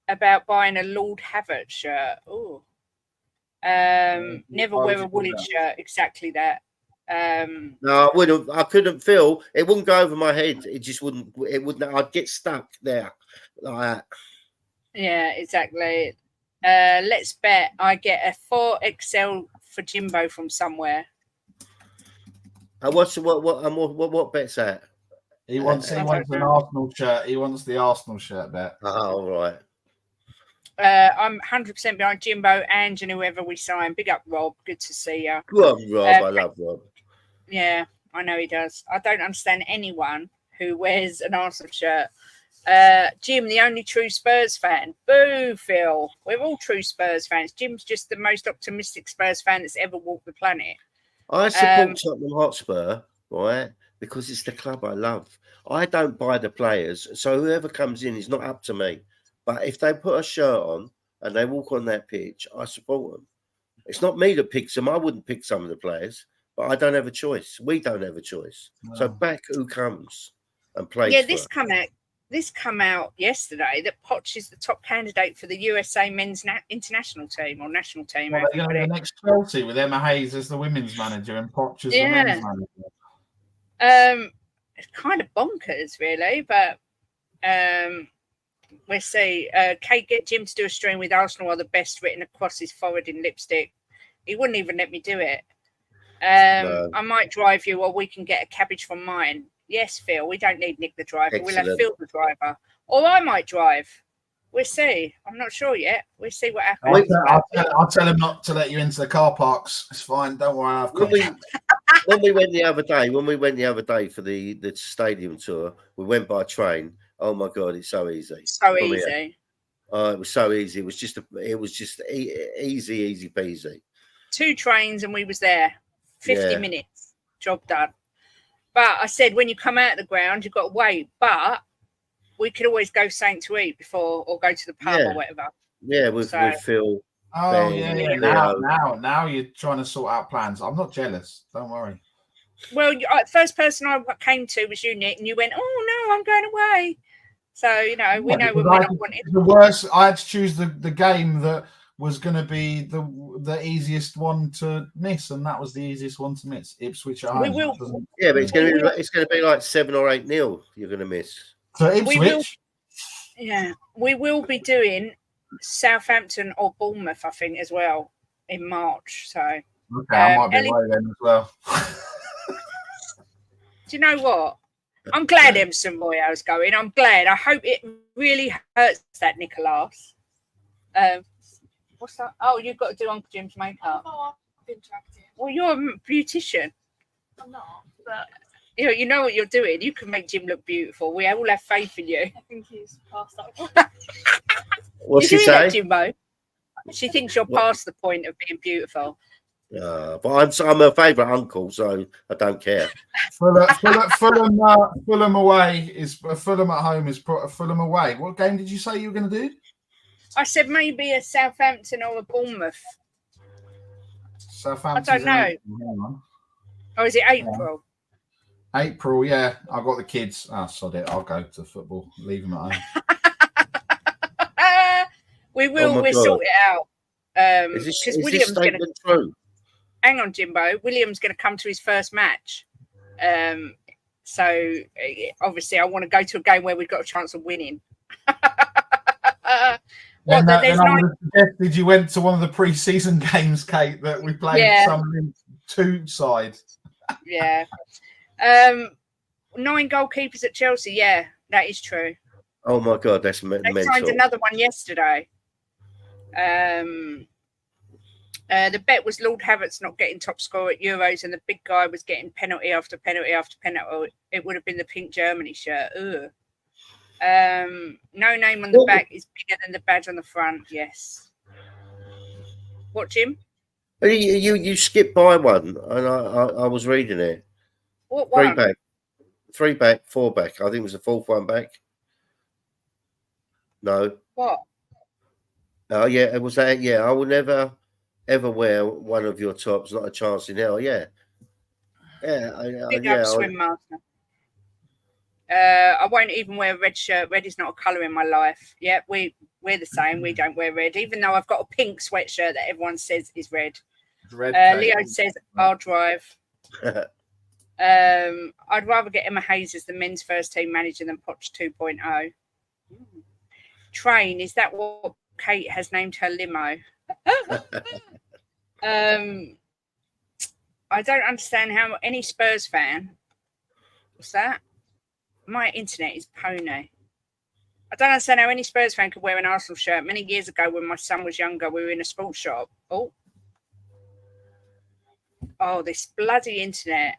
about buying a Lord Havertz shirt. Oh, never wear a woolly shirt. Exactly that. No, I wouldn't. I couldn't feel it. Wouldn't go over my head. It just wouldn't. It wouldn't. I'd get stuck there like that. Yeah, exactly. Let's bet I get a 4XL for Jimbo from somewhere. What bet's that? He wants an Arsenal shirt. He wants the Arsenal shirt bet. Oh, all right. I'm 100% behind Jimbo, Ange, and whoever we sign. Big up, Rob. Good to see you. Rob. I love Rob. Yeah, I know he does. I don't understand anyone who wears an Arsenal shirt. Jim, the only true Spurs fan. Boo, Phil. We're all true Spurs fans. Jim's just the most optimistic Spurs fan that's ever walked the planet. I support Tottenham Hotspur, right? Because it's the club I love. I don't buy the players, so whoever comes in is not up to me. But if they put a shirt on and they walk on that pitch, I support them. It's not me that picks them. I wouldn't pick some of the players, but I don't have a choice. We don't have a choice. So No. back who comes and plays Yeah, for this us. come out yesterday that Poch is the top candidate for the USA men's international team or national team. Well, they're going to be the next Chelsea with Emma Hayes as the women's manager and Poch as the men's manager. It's kind of bonkers, really, but we'll see. Kate, get Jim to do a stream with Arsenal are the best written across his forehead in lipstick. He wouldn't even let me do it. No. I might drive you, or we can get a cabbage from mine. Yes, Phil, we don't need Nick the driver. Excellent. We'll have Phil the driver. Or I might drive. We'll see. I'm not sure yet. We'll see what happens. I'll tell him not to let you into the car parks. It's fine. Don't worry. I've got when we went the other day for the stadium tour, we went by train. Oh my God, it's so easy. So easy. Oh, it was so easy. It was just easy peasy. 2 trains and we was there. 50 minutes. Job done. But I said, when you come out of the ground, you've got to wait. But we could always go something to eat before, or go to the pub or whatever. Yeah, with Phil. Oh, Ben, now you're trying to sort out plans. I'm not jealous. Don't worry. Well, first person I came to was you, Nick, and you went, "Oh no, I'm going away." So we know when we're not wanting. The worst. I had to choose the game that was going to be the easiest one to miss, and that was the easiest one to miss. Ipswich at home. We will. Yeah, but it's going to be like 7 or 8-0. You're going to miss. So Ipswich. We will be doing Southampton or Bournemouth, I think, as well in March. So okay, I might be away then as well. Do you know what? I'm glad Emerson Royal's going. I'm glad. I hope it really hurts that Nicholas. What's that? Oh, you've got to do Uncle Jim's makeup. Oh, I've been interacting. Well, you're a beautician. I'm not, but you know what you're doing. You can make Jim look beautiful. We all have faith in you. I think he's past that. What's she say, Jimbo? She thinks you're past the point of being beautiful. But I'm her favourite uncle, so I don't care. Fulham away is Fulham at home is Fulham away. What game did you say you were going to do? I said maybe a Southampton or a Bournemouth. Southampton. I don't know. Or is it April? April, yeah. I've got the kids. Sod it. I'll go to football. Leave them at home. We'll sort it out. Is William's going to through? Hang on, Jimbo. William's going to come to his first match. So obviously I want to go to a game where we've got a chance of winning. I would have suggested you went to one of the pre-season games, Kate, that we played some 2 sides. Yeah. 9 goalkeepers at Chelsea. Yeah, that is true. Oh my God, that's mental. They signed another one yesterday. The bet was Lord Havertz not getting top scorer at Euros, and the big guy was getting penalty after penalty after penalty. It would have been the pink Germany shirt. Ugh. No name on the back is bigger than the badge on the front. Yes. What, Jim? You skipped by one, and I was reading it. What one? 3 back, 4 back. I think it was the 4th one back. No. What? Oh yeah, it was that. Yeah, I will never ever wear one of your tops. Not a chance in hell. Yeah. Big up Swim Master. I won't even wear a red shirt. Red is not a colour in my life. Yeah, we're the same. We don't wear red, even though I've got a pink sweatshirt that everyone says is red. Leo says I'll drive. I'd rather get Emma Hayes as the men's first team manager than Poch 2.0. Train, is that what Kate has named her limo? I don't understand how any Spurs fan. What's that? My internet is pony. I don't understand how any Spurs fan could wear an Arsenal shirt. Many years ago, when my son was younger, we were in a sports shop. Oh, this bloody internet.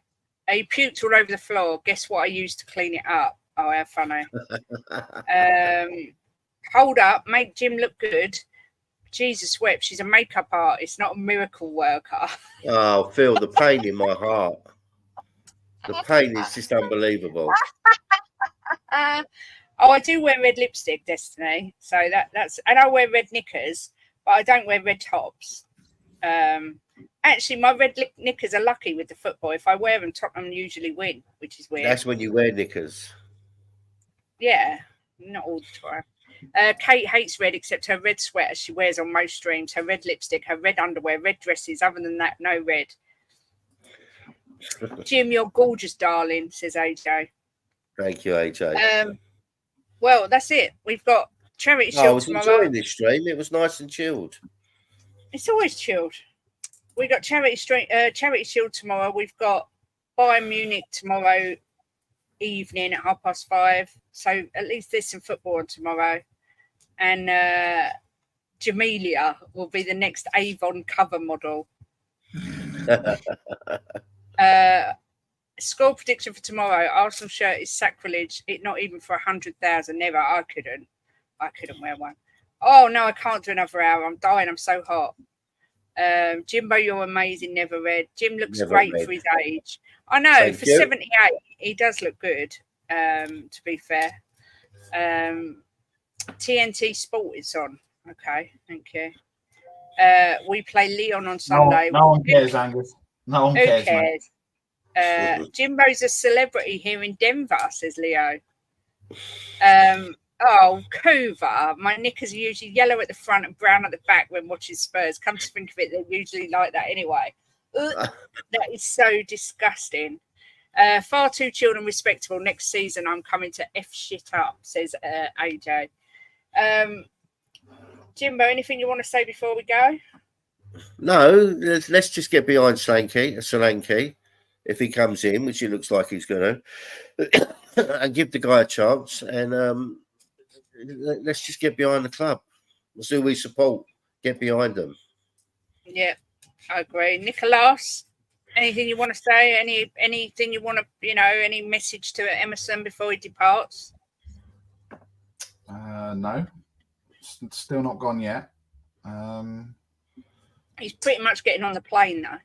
He puked all over the floor. Guess what I used to clean it up? Oh, how funny. Hold up, make Jim look good. Jesus wept. She's a makeup artist, not a miracle worker. Oh, Phil, the pain in my heart. The pain is just unbelievable. I do wear red lipstick, Destiny. So that's and I wear red knickers, but I don't wear red tops. And Actually, my red knickers are lucky with the football. If I wear them, Tottenham usually win, which is weird. That's when you wear knickers. Yeah, not all the time. Kate hates red except her red sweater she wears on most streams, her red lipstick, her red underwear, red dresses. Other than that, no red. Jim, you're gorgeous, darling, says AJ. Thank you, AJ. Well, that's it. We've got charity shield I was tomorrow. enjoying this stream. It was nice and chilled. It's always chilled. We got charity shield tomorrow. We've got Bayern Munich tomorrow evening at 5:30. So at least there's some football on tomorrow. And Jamelia will be the next Avon cover model. Score prediction for tomorrow. Arsenal shirt is sacrilege. It not even for 100,000. Never. I couldn't wear one. Oh no, I can't do another hour. I'm dying. I'm so hot. Jimbo, you're amazing. Never read. Jim looks great for his age. I know. Thank for you. 78, he does look good. To be fair. TNT Sport is on. Okay, thank you. We play Leon on Sunday. No one cares, Angus. No one cares. Who cares? Jimbo's a celebrity here in Denver, says Leo. Oh, Coover. My knickers are usually yellow at the front and brown at the back when watching Spurs. Come to think of it, they're usually like that anyway. Ugh, that is so disgusting. Far too chilled and respectable. Next season, I'm coming to F shit up, says AJ. Jimbo, anything you want to say before we go? No, let's just get behind Solanke, if he comes in, which it looks like he's going to, and give the guy a chance. And let's just get behind the club. That's who we support. Get behind them. Yeah, I agree. Nicholas, anything you want to say? Anything you want to, any message to Emerson before he departs? No, still not gone yet. He's pretty much getting on the plane though.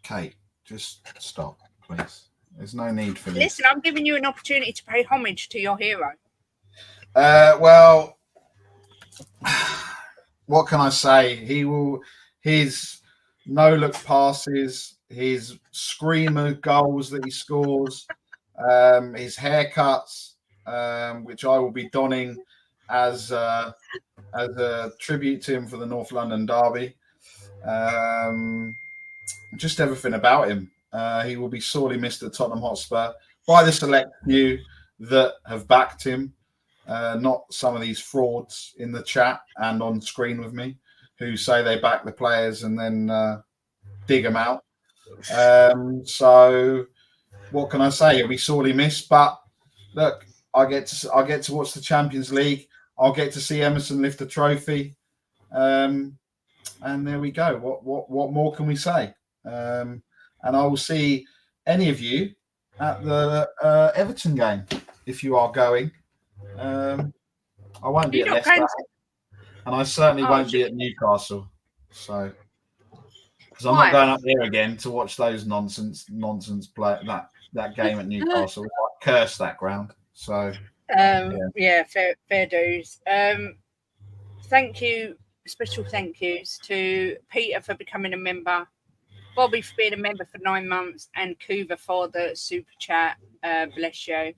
Kate, just stop, please. There's no need for this. Listen, I'm giving you an opportunity to pay homage to your hero. Well, what can I say? His no-look passes, his screamer goals that he scores, his haircuts, which I will be donning as a tribute to him for the North London derby. Just everything about him. He will be sorely missed at Tottenham Hotspur by the select few that have backed him, not some of these frauds in the chat and on screen with me who say they back the players and then dig them out. So what can I say? He'll be sorely missed. But look, I get to watch the Champions League. I'll get to see Emerson lift a trophy. And there we go. What more can we say? And I will see any of you at the Everton game if you are going. I won't be at Leicester, and I certainly won't be at Newcastle. So, because I'm not going up there again to watch those nonsense play that game at Newcastle. I curse that ground. So, fair dues. Thank you. Special thank yous to Peter for becoming a member, Bobby for being a member for 9 months, and Kuva for the super chat. Bless you.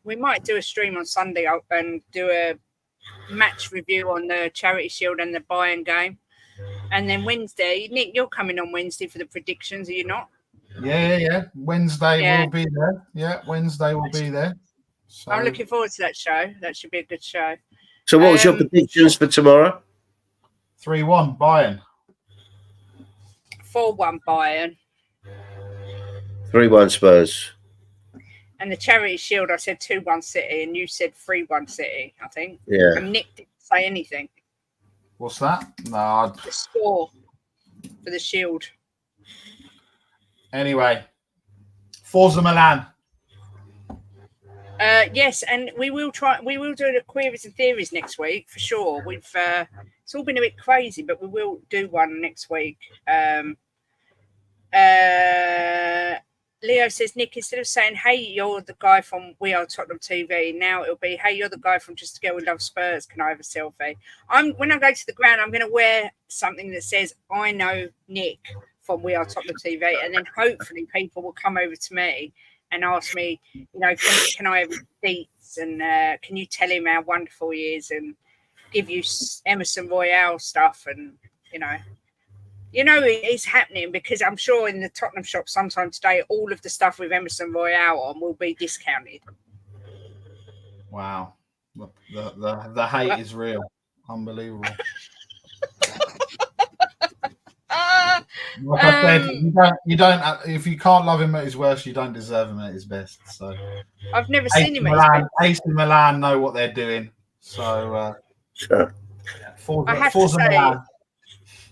We might do a stream on Sunday and do a match review on the Charity Shield and the Bayern game. And then Wednesday, Nick, you're coming on Wednesday for the predictions, are you not? Yeah. Wednesday will be there. Yeah, Wednesday will be there. So, I'm looking forward to that show. That should be a good show. So what was your predictions for tomorrow? 3-1 Bayern. 4-1 Bayern. 3-1 Spurs. And the Charity Shield, I said 2-1 City, and you said 3-1 City, I think. Yeah. And Nick didn't say anything. What's that? No. The score for the Shield. Anyway, Forza Milan. Yes, and we will do the queries and theories next week for sure. We've it's all been a bit crazy, but we will do one next week. Leo says, Nick, instead of saying, hey, you're the guy from We Are Tottenham TV, now it'll be, hey, you're the guy from Just a Girl Who Loves Spurs. Can I have a selfie? When I go to the ground, I'm going to wear something that says, I know Nick from We Are Tottenham TV. And then hopefully people will come over to me and ask me, you know, can I have seats? And can you tell him how wonderful he is? And give you Emerson Royal stuff. And, you know, it's happening because I'm sure in the Tottenham shop sometime today, all of the stuff with Emerson Royal on will be discounted. Wow. The hate is real. Unbelievable. Like I said, you don't. If you can't love him at his worst, you don't deserve him at his best. So I've never seen him at his best. AC Milan know what they're doing. So I have to say,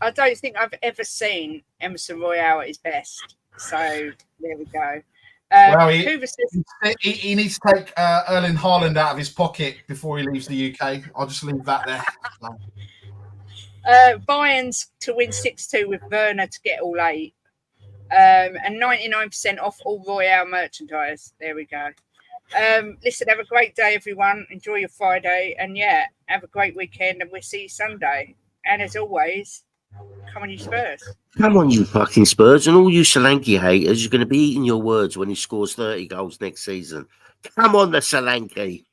I don't think I've ever seen Emerson Royal at his best. So there we go. Well, he needs to take Erling Haaland out of his pocket before he leaves the UK. I'll just leave that there. Bayern's to win 6-2 with Werner to get all 8. And 99% off all Royal merchandise. There we go. Listen, have a great day, everyone. Enjoy your Friday. And yeah, have a great weekend. And we'll see you Sunday. And as always, come on, you Spurs. Come on, you fucking Spurs. And all you Solanke haters, you're going to be eating your words when he scores 30 goals next season. Come on, the Solanke.